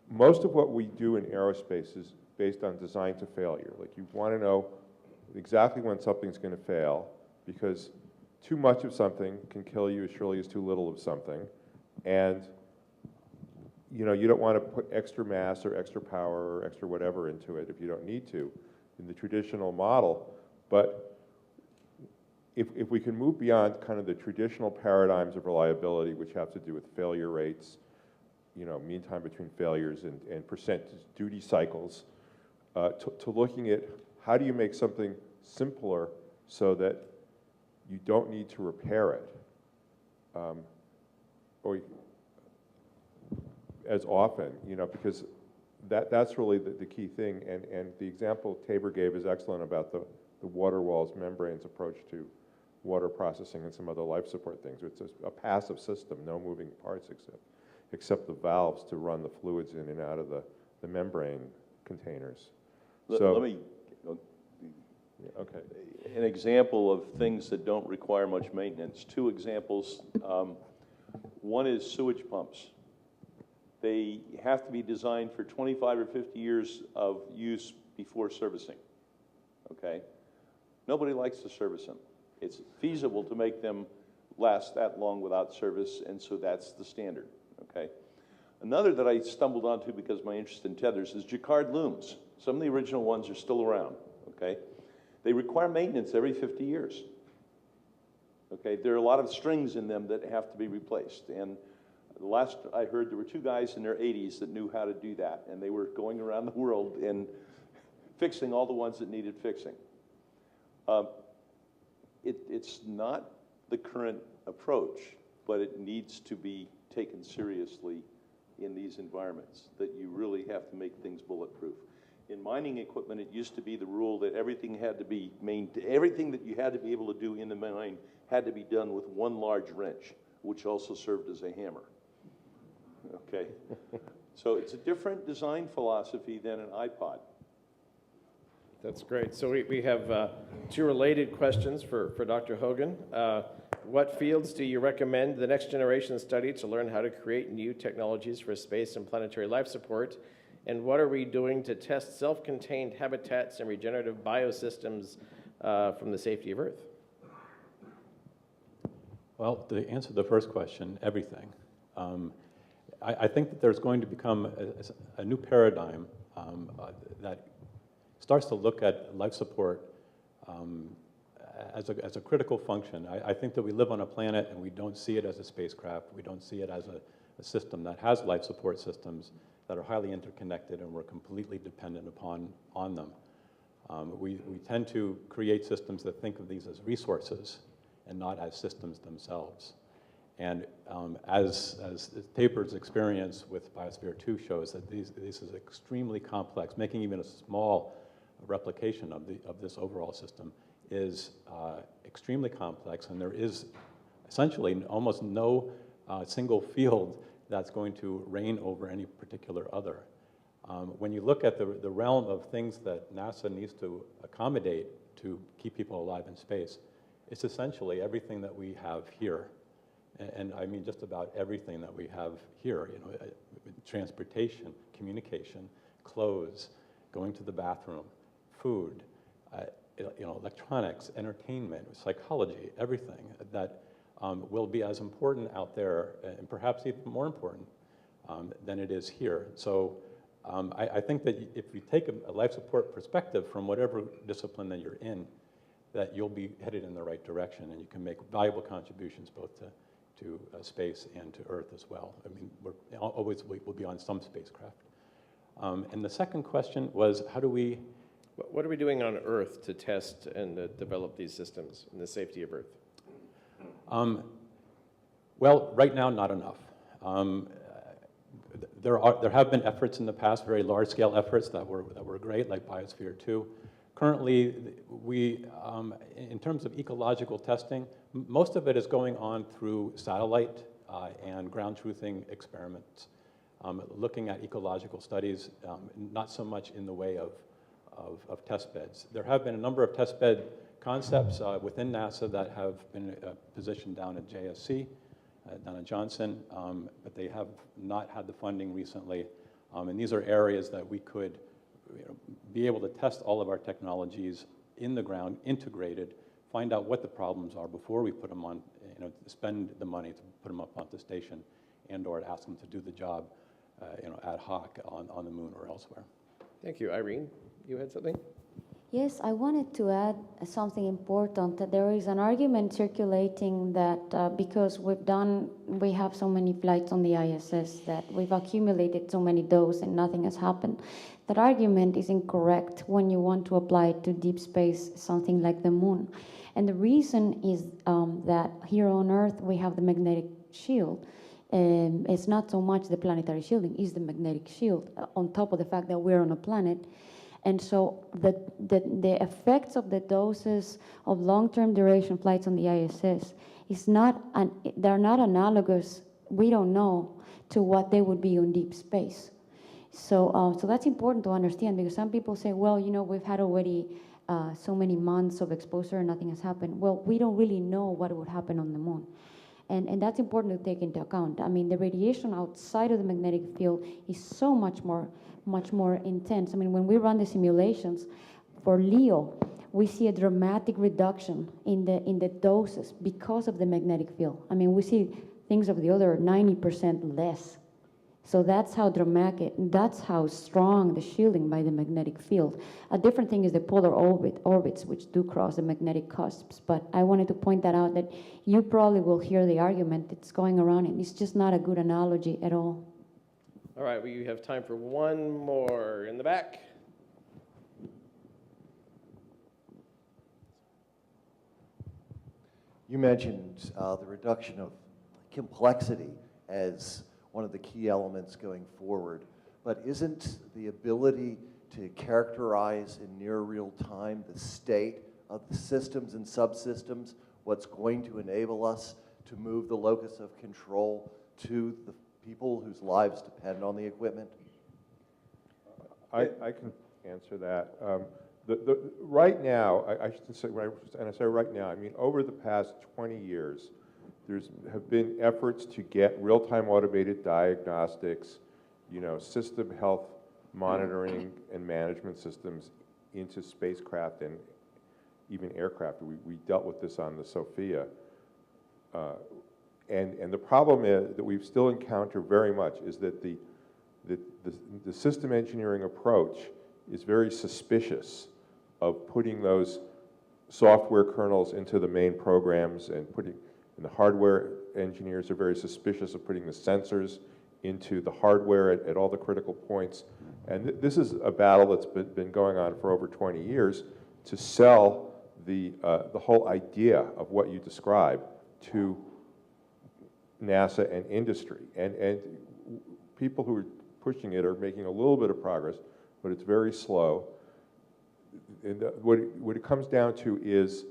most of what we do in aerospace is based on design to failure. Like, you want to know exactly when something's going to fail, because too much of something can kill you as surely as too little of something. And you know, you don't want to put extra mass or extra power or extra whatever into it if you don't need to in the traditional model. But if we can move beyond kind of the traditional paradigms of reliability, which have to do with failure rates, you know, mean time between failures and percent duty cycles, to looking at how do you make something simpler so that you don't need to repair it, or as often, you know, because that's really the key thing. And the example Tabor gave is excellent about the water walls membranes approach to water processing and some other life support things. It's a passive system, no moving parts except the valves to run the fluids in and out of the membrane containers. Let me, okay. an example of things that don't require much maintenance. Two examples. One is sewage pumps. They have to be designed for 25 or 50 years of use before servicing, okay? Nobody likes to service them. It's feasible to make them last that long without service, and so that's the standard, okay? Another that I stumbled onto because of my interest in tethers is Jacquard looms. Some of the original ones are still around, okay? They require maintenance every 50 years, okay? There are a lot of strings in them that have to be replaced, and the last I heard, there were two guys in their 80s that knew how to do that, and they were going around the world and fixing all the ones that needed fixing. It's not the current approach, but it needs to be taken seriously in these environments, that you really have to make things bulletproof. In mining equipment, it used to be the rule that everything had to be everything that you had to be able to do in the mine had to be done with one large wrench, which also served as a hammer. Okay, so it's a different design philosophy than an iPod. That's great. So we have two related questions for Dr. Hogan. What fields do you recommend the next generation study to learn how to create new technologies for space and planetary life support? And what are we doing to test self-contained habitats and regenerative biosystems from the safety of Earth? Well, to answer the first question, everything. I think that there's going to become a new paradigm that starts to look at life support as a critical function. I think that we live on a planet and we don't see it as a spacecraft. We don't see it as a system that has life support systems that are highly interconnected and we're completely dependent on them. We tend to create systems that think of these as resources and not as systems themselves. And as Tabor's experience with Biosphere 2 shows, that this is extremely complex. Making even a small replication of this overall system is extremely complex, and there is essentially almost no single field that's going to reign over any particular other. When you look at the realm of things that NASA needs to accommodate to keep people alive in space, it's essentially everything that we have here. And I mean just about everything that we have here, you know, transportation, communication, clothes, going to the bathroom, food, you know, electronics, entertainment, psychology, everything that will be as important out there, and perhaps even more important than it is here. So I think that if you take a life support perspective from whatever discipline that you're in, that you'll be headed in the right direction, and you can make valuable contributions both to space and to Earth as well. I mean, we'll be on some spacecraft. And the second question was, how do we... What are we doing on Earth to test and develop these systems and the safety of Earth? Well, right now, not enough. There have been efforts in the past, very large-scale efforts that were great, like Biosphere 2. Currently, in terms of ecological testing, most of it is going on through satellite and ground truthing experiments, looking at ecological studies, not so much in the way of test beds. There have been a number of test bed concepts within NASA that have been positioned down at JSC, down at Johnson, but they have not had the funding recently. And these are areas that we could be able to test all of our technologies in the ground, integrated, find out what the problems are before we put them on, spend the money to put them up on the station, and or ask them to do the job, ad hoc on the moon or elsewhere. Thank you. Irene, you had something? Yes, I wanted to add something important. That there is an argument circulating that because we have so many flights on the ISS, that we've accumulated so many doses and nothing has happened. That argument is incorrect when you want to apply it to deep space, something like the moon. And the reason is that here on Earth we have the magnetic shield. It's not so much the planetary shielding, it's the magnetic shield, on top of the fact that we're on a planet. And so the effects of the doses of long-term duration flights on the ISS they're not analogous, we don't know, to what they would be on deep space. So that's important to understand, because some people say, well, we've had already so many months of exposure and nothing has happened. Well, we don't really know what would happen on the moon. And that's important to take into account. I mean, the radiation outside of the magnetic field is so much more intense. I mean, when we run the simulations for LEO, we see a dramatic reduction in the doses because of the magnetic field. I mean, we see things of the order 90% less. So that's how dramatic, that's how strong the shielding by the magnetic field. A different thing is the polar orbits, which do cross the magnetic cusps. But I wanted to point that out, that you probably will hear the argument that's going around, and it's just not a good analogy at all. All right, we have time for one more in the back. You mentioned the reduction of complexity as one of the key elements going forward, but isn't the ability to characterize in near real time the state of the systems and subsystems what's going to enable us to move the locus of control to the people whose lives depend on the equipment? I can answer that. Right now, I should say, and I say right now, I mean over the past 20 years, have been efforts to get real-time automated diagnostics, system health monitoring and management systems into spacecraft and even aircraft. We dealt with this on the Sophia. And the problem that we've still encountered very much is that the system engineering approach is very suspicious of putting those software kernels into the main programs, and the hardware engineers are very suspicious of putting the sensors into the hardware at all the critical points. And this is a battle that's been going on for over 20 years to sell the whole idea of what you describe to NASA and industry. And people who are pushing it are making a little bit of progress, but it's very slow. And what it comes down to is,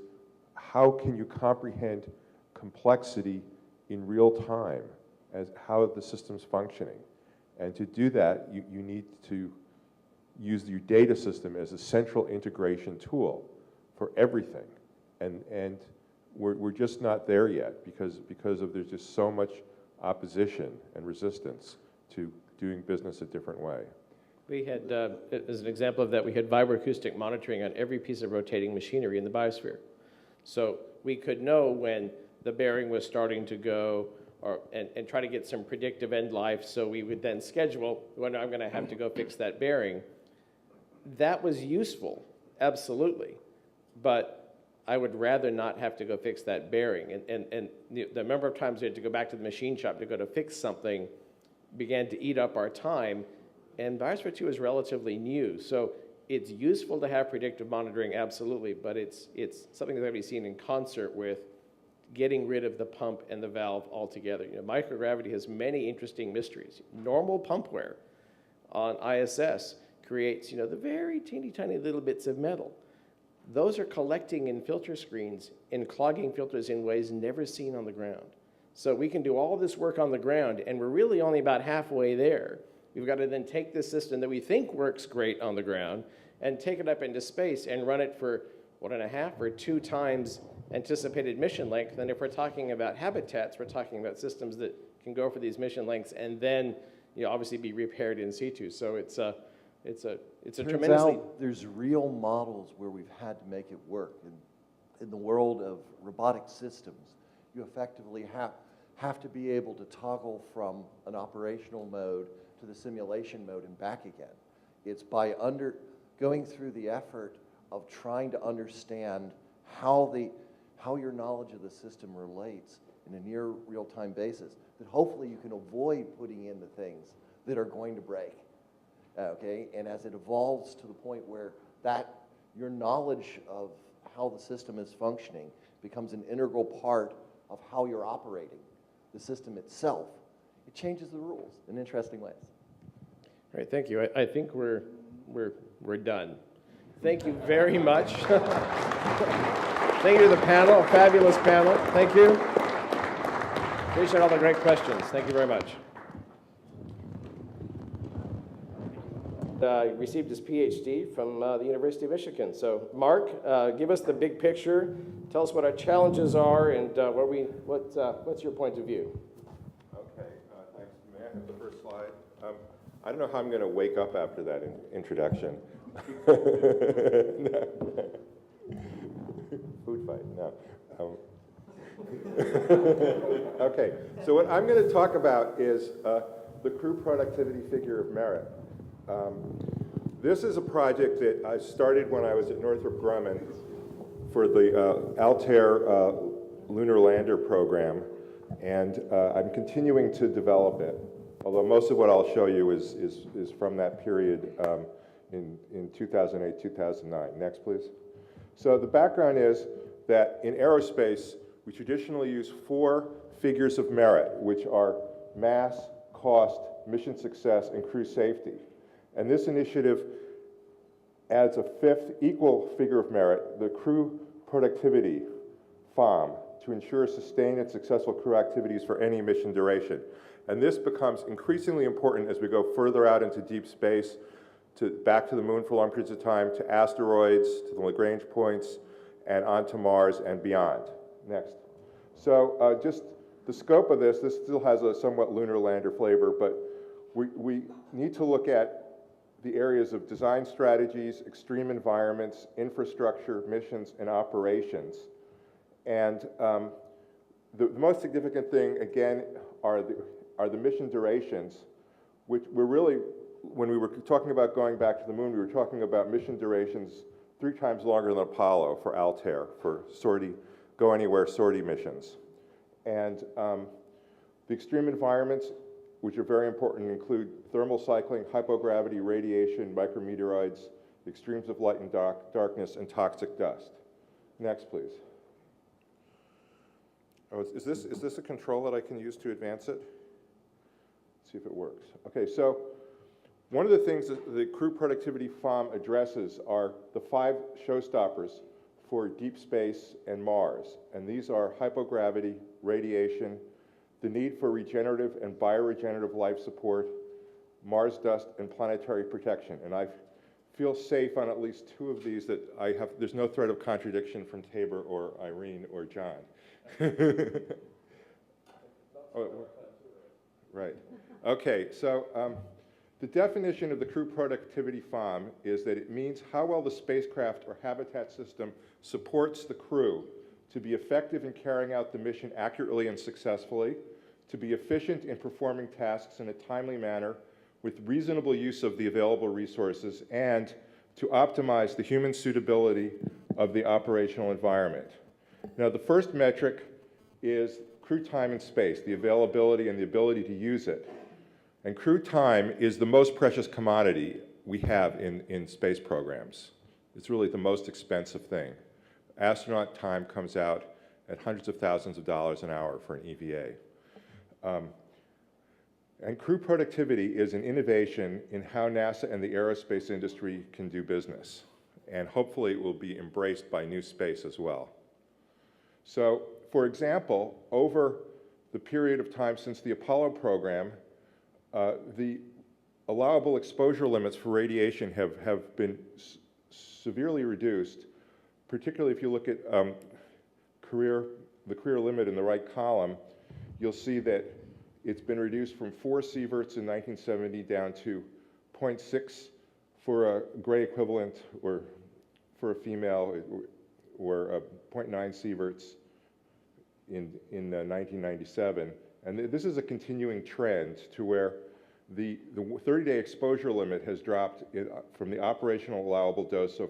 how can you comprehend complexity in real time as how the system's functioning? And to do that, you need to use your data system as a central integration tool for everything. And we're just not there yet because there's just so much opposition and resistance to doing business a different way. We had, as an example of that, we had vibroacoustic monitoring on every piece of rotating machinery in the biosphere. So we could know when the bearing was starting to go, and try to get some predictive end life, so we would then schedule when I'm going to have to go fix that bearing. That was useful, absolutely, but I would rather not have to go fix that bearing. And the number of times we had to go back to the machine shop to go to fix something began to eat up our time, and Biosphere 2 is relatively new, so it's useful to have predictive monitoring, absolutely, but it's something that can be seen in concert with getting rid of the pump and the valve altogether. Microgravity has many interesting mysteries. Normal pump wear on ISS creates, the very teeny tiny little bits of metal. Those are collecting in filter screens and clogging filters in ways never seen on the ground. So we can do all this work on the ground, and we're really only about halfway there. We've got to then take this system that we think works great on the ground and take it up into space and run it for 1.5 or 2 times anticipated mission length. And if we're talking about habitats, we're talking about systems that can go for these mission lengths and then obviously be repaired in situ. So it's a Turns tremendously. out there's real models where we've had to make it work. In the world of robotic systems, you effectively have to be able to toggle from an operational mode to the simulation mode and back again. It's by going through the effort of trying to understand how your knowledge of the system relates in a near real-time basis that hopefully you can avoid putting in the things that are going to break. Okay, and as it evolves to the point where your knowledge of how the system is functioning becomes an integral part of how you're operating the system itself, it changes the rules in interesting ways. All right, thank you. I think we're done. Thank you very much. Thank you to the panel, a fabulous panel. Thank you. Appreciate all the great questions. Thank you very much. Received his PhD from the University of Michigan. So, Mark, give us the big picture. Tell us what our challenges are and what's your point of view? Okay, thanks. May I have the first slide? I don't know how I'm going to wake up after that introduction. No. Food fight, no. Okay, so what I'm going to talk about is the crew productivity figure of merit. This is a project that I started when I was at Northrop Grumman for the Altair Lunar Lander program, and I'm continuing to develop it, although most of what I'll show you is from that period in 2008, 2009. Next, please. So the background is that in aerospace, we traditionally use 4 figures of merit, which are mass, cost, mission success, and crew safety. And this initiative adds a 5th equal figure of merit, the crew productivity, FOM, to ensure sustained and successful crew activities for any mission duration. And this becomes increasingly important as we go further out into deep space, back to the moon for long periods of time, to asteroids, to the Lagrange points, and onto Mars and beyond. Next. So just the scope of this still has a somewhat lunar lander flavor, but we need to look at the areas of design strategies, extreme environments, infrastructure, missions, and operations. And the most significant thing, again, are the mission durations, which we're really, when we were talking about going back to the moon, we were talking about mission durations 3 times longer than Apollo for Altair, for sortie, go anywhere sortie missions. And the extreme environments, which are very important, include thermal cycling, hypogravity, radiation, micrometeoroids, extremes of light and darkness, and toxic dust. Next, please. Oh, is this a control that I can use to advance it? Let's see if it works. Okay, so one of the things that the crew productivity FOM addresses are the 5 showstoppers for deep space and Mars. And these are hypogravity, radiation, the need for regenerative and bioregenerative life support, Mars dust, and planetary protection. And I feel safe on at least 2 of these that there's no threat of contradiction from Tabor or Irene or John. Oh, right. Okay, so the definition of the crew productivity FOM is that it means how well the spacecraft or habitat system supports the crew to be effective in carrying out the mission accurately and successfully, to be efficient in performing tasks in a timely manner with reasonable use of the available resources, and to optimize the human suitability of the operational environment. Now, the first metric is crew time in space, the availability and the ability to use it. And crew time is the most precious commodity we have in space programs. It's really the most expensive thing. Astronaut time comes out at hundreds of thousands of dollars an hour for an EVA. And crew productivity is an innovation in how NASA and the aerospace industry can do business. And hopefully it will be embraced by NewSpace as well. So, for example, over the period of time since the Apollo program, the allowable exposure limits for radiation have been severely reduced, particularly if you look at the career limit in the right column. You'll see that It's been reduced from 4 sieverts in 1970 down to 0.6 for a gray equivalent, or for a female, or 0.9 sieverts in 1997. And this is a continuing trend to where the 30-day exposure limit has dropped from the operational allowable dose of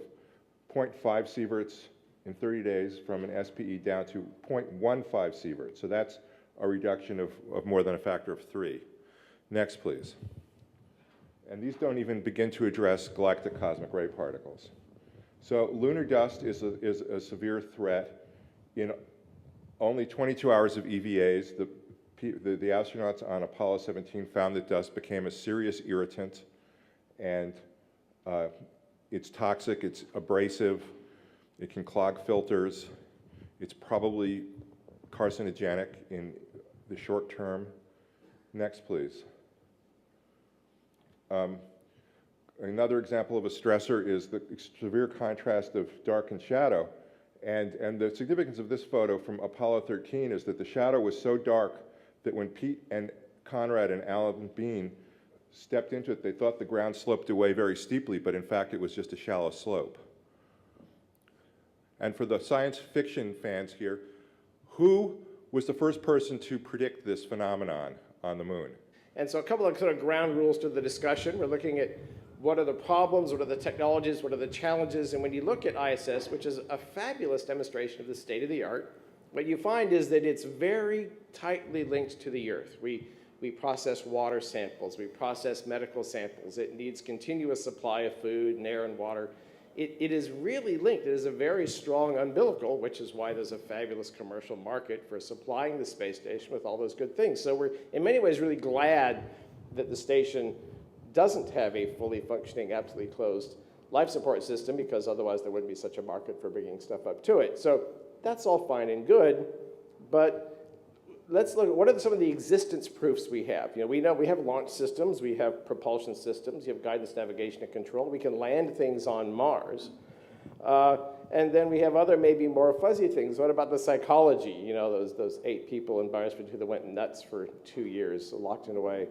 0.5 sieverts in 30 days from an SPE down to 0.15 sieverts. So that's a reduction of more than a factor of 3. Next, please. And these don't even begin to address galactic cosmic ray particles. So lunar dust is a severe threat. In only 22 hours of EVAs, the astronauts on Apollo 17 found that dust became a serious irritant, and it's toxic, it's abrasive, it can clog filters, it's probably carcinogenic in the short term. Next, please. Another example of a stressor is the severe contrast of dark and shadow. And the significance of this photo from Apollo 13 is that the shadow was so dark that when Pete and Conrad and Alan Bean stepped into it, they thought the ground sloped away very steeply, but in fact it was just a shallow slope. And for the science fiction fans here, who was the first person to predict this phenomenon on the moon? And so a couple of sort of ground rules to the discussion. We're looking at what are the problems, what are the technologies, what are the challenges, and when you look at ISS, which is a fabulous demonstration of the state of the art, what you find is that it's very tightly linked to the Earth. We process water samples, we process medical samples. It needs continuous supply of food and air and water. It is really linked. It is a very strong umbilical, which is why there's a fabulous commercial market for supplying the space station with all those good things. So we're, in many ways, really glad that the station doesn't have a fully functioning, absolutely closed life support system, because otherwise there wouldn't be such a market for bringing stuff up to it. So that's all fine and good, but let's look at what are some of the existence proofs we have. You know we have launch systems, we have propulsion systems, you have guidance, navigation, and control. We can land things on Mars. And then we have other maybe more fuzzy things. What about the psychology? You know, those 8 people in Byers-Ford that went nuts for 2 years, locked in away.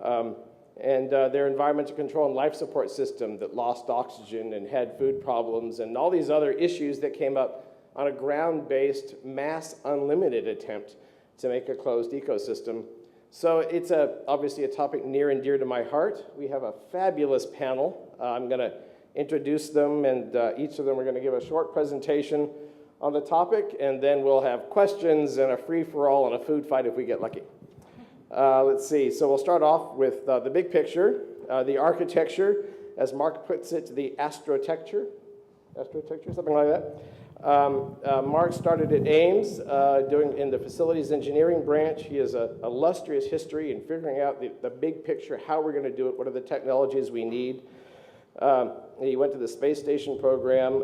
And their environmental control and life support system that lost oxygen and had food problems and all these other issues that came up on a ground-based, mass unlimited attempt to make a closed ecosystem. So it's obviously a topic near and dear to my heart. We have a fabulous panel. I'm going to introduce them, and each of them are going to give a short presentation on the topic, and then we'll have questions and a free-for-all and a food fight if we get lucky. Let's see, so we'll start off with the big picture, the architecture, as Mark puts it, the astrotecture, something like that. Mark started at Ames in the facilities engineering branch. He has an illustrious history in figuring out the big picture, how we're going to do it, what are the technologies we need. He went to the space station program,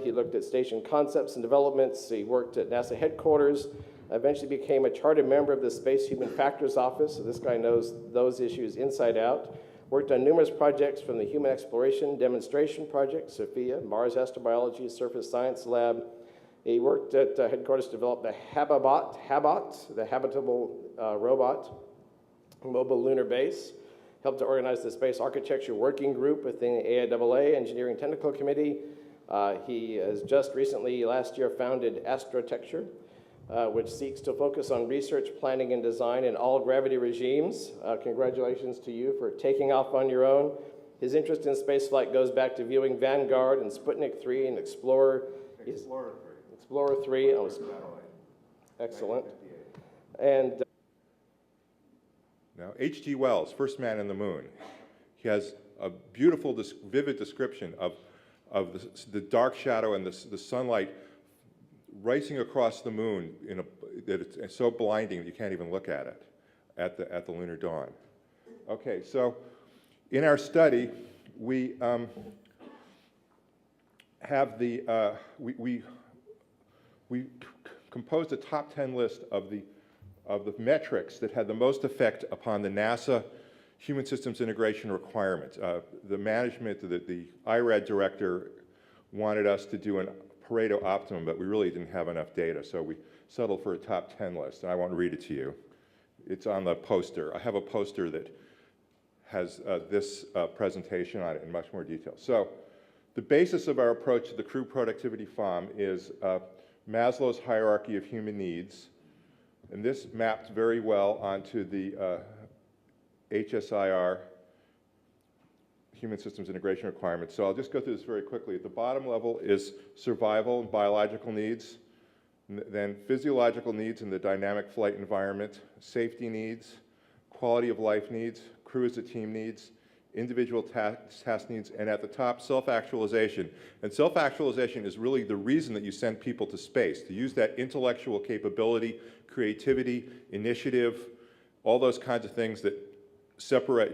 he looked at station concepts and developments, he worked at NASA headquarters, eventually became a chartered member of the Space Human Factors Office, so this guy knows those issues inside out. Worked on numerous projects from the Human Exploration Demonstration Project, SOFIA, Mars Astrobiology Surface Science Lab. He worked at headquarters to develop the Habot, the habitable robot, mobile lunar base. Helped to organize the Space Architecture Working Group within the AIAA Engineering Technical Committee. He has just recently, last year, founded Astrotecture, which seeks to focus on research, planning, and design in all gravity regimes. Congratulations to you for taking off on your own. His interest in spaceflight goes back to viewing Vanguard and Sputnik 3 and Explorer 3. Oh, excellent. And Now, H.G. Wells, first man in the moon, he has a beautiful, vivid description of the dark shadow and the sunlight racing across the moon that it's so blinding that you can't even look at it at the lunar dawn. Okay, so in our study, we have we composed a top 10 list of the metrics that had the most effect upon the NASA human systems integration requirements. The management, the IRAD director wanted us to do an Pareto optimum, but we really didn't have enough data, so we settled for a top 10 list, and I won't read it to you. It's on the poster. I have a poster that has this presentation on it in much more detail. So the basis of our approach to the crew productivity FOM is Maslow's hierarchy of human needs. And this maps very well onto the HSIR, Human Systems Integration Requirements. So I'll just go through this very quickly. At the bottom level is survival and biological needs, then physiological needs in the dynamic flight environment, safety needs, quality of life needs, crew as a team needs, individual task needs, and at the top, self-actualization. And self-actualization is really the reason that you send people to space, to use that intellectual capability, creativity, initiative, all those kinds of things that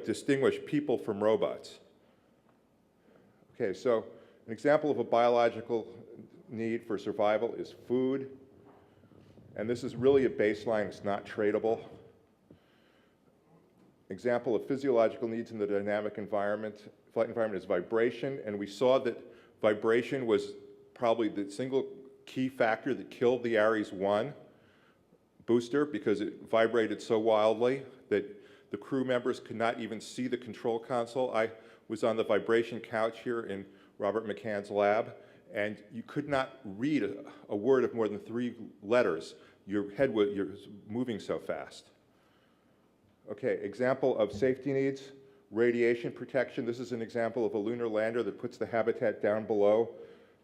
distinguish people from robots. Okay, so an example of a biological need for survival is food. And this is really a baseline, it's not tradable. Example of physiological needs in the dynamic environment, flight environment, is vibration. And we saw that vibration was probably the single key factor that killed the Ares 1 booster, because it vibrated so wildly that the crew members could not even see the control console. I was on the vibration couch here in Robert McCann's lab, and you could not read a word of more than 3 letters. You're moving so fast. Okay, example of safety needs, radiation protection. This is an example of a lunar lander that puts the habitat down below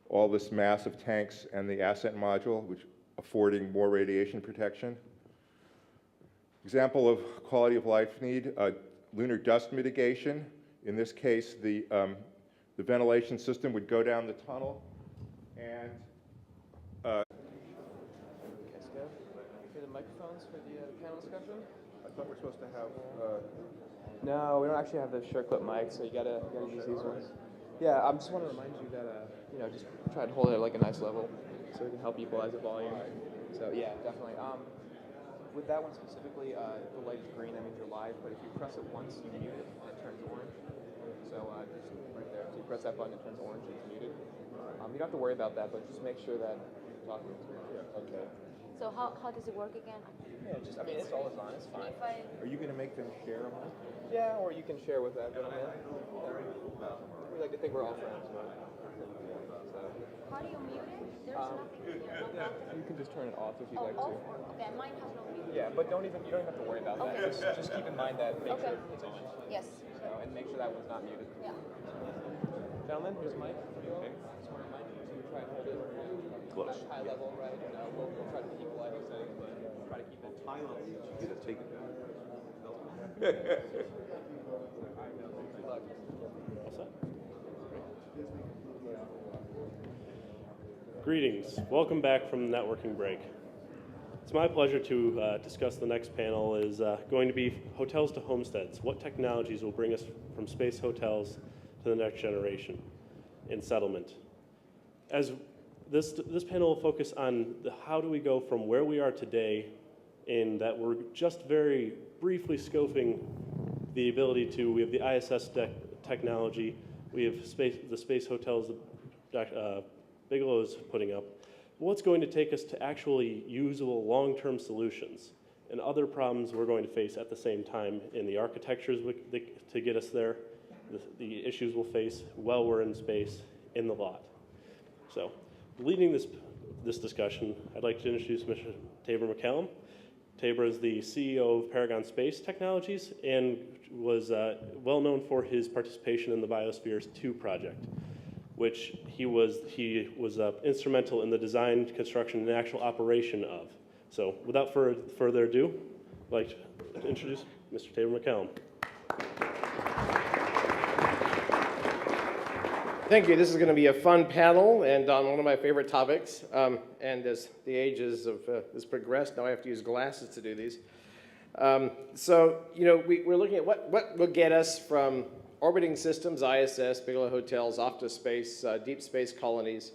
all this mass of tanks and the ascent module, which affording more radiation protection. Example of quality of life need, lunar dust mitigation. In this case, the ventilation system would go down the tunnel and For the microphones for the panel discussion? I thought we're supposed to have No, we don't actually have the sure clip mic, so you gotta use these ones. Yeah, I just want to remind you that just try to hold it at like a nice level, so we can help equalize the volume. So yeah, definitely. With that one specifically, the light is green. That means you're live. But if you press it once, you mute it, and it turns orange. So just right there. So you press that button, it turns orange, and it's muted. You don't have to worry about that, but just make sure that you're talking to it. Yeah. Okay. So how does it work again? Yeah, it's always on. It's fine. Are you going to make them share them? Yeah, or you can share with that. But we like to think we're all friends. How do you mute it? There's nothing here. You can just turn it off if you'd like to. Okay, mine has no mute. Yeah, but you don't even have to worry about that. Just keep in mind that. Make sure it's on. Yes. So, and make sure that one's not muted. Yeah. Gentlemen, here's Mike for you all. Just want to remind you to try and hold it Close. at high level, right? We'll try to equalize the settings, but try to keep it high level. Take it down. Good luck. All set? Greetings. Welcome back from the networking break. It's my pleasure to discuss the next panel is going to be hotels to homesteads. What technologies will bring us from space hotels to the next generation in settlement? As this panel will focus on how do we go from where we are today in that we're just very briefly scoping the ability to, we have the ISS technology, we have the space hotels that Bigelow is putting up. What's going to take us to actually usable long-term solutions and other problems we're going to face at the same time in the architectures to get us there, the issues we'll face while we're in space in the lot. So, leading this discussion, I'd like to introduce Mr. Tabor McCallum. Tabor is the CEO of Paragon Space Technologies and was well known for his participation in the Biospheres 2 project, which he was instrumental in the design, construction, and actual operation of. So without further ado, I'd like to introduce Mr. Tabor McCallum. Thank you. This is going to be a fun panel and on one of my favorite topics. And as the ages of this progressed, now I have to use glasses to do these. So, we're looking at what will get us from orbiting systems, ISS, Bigelow hotels, off to space, deep space colonies,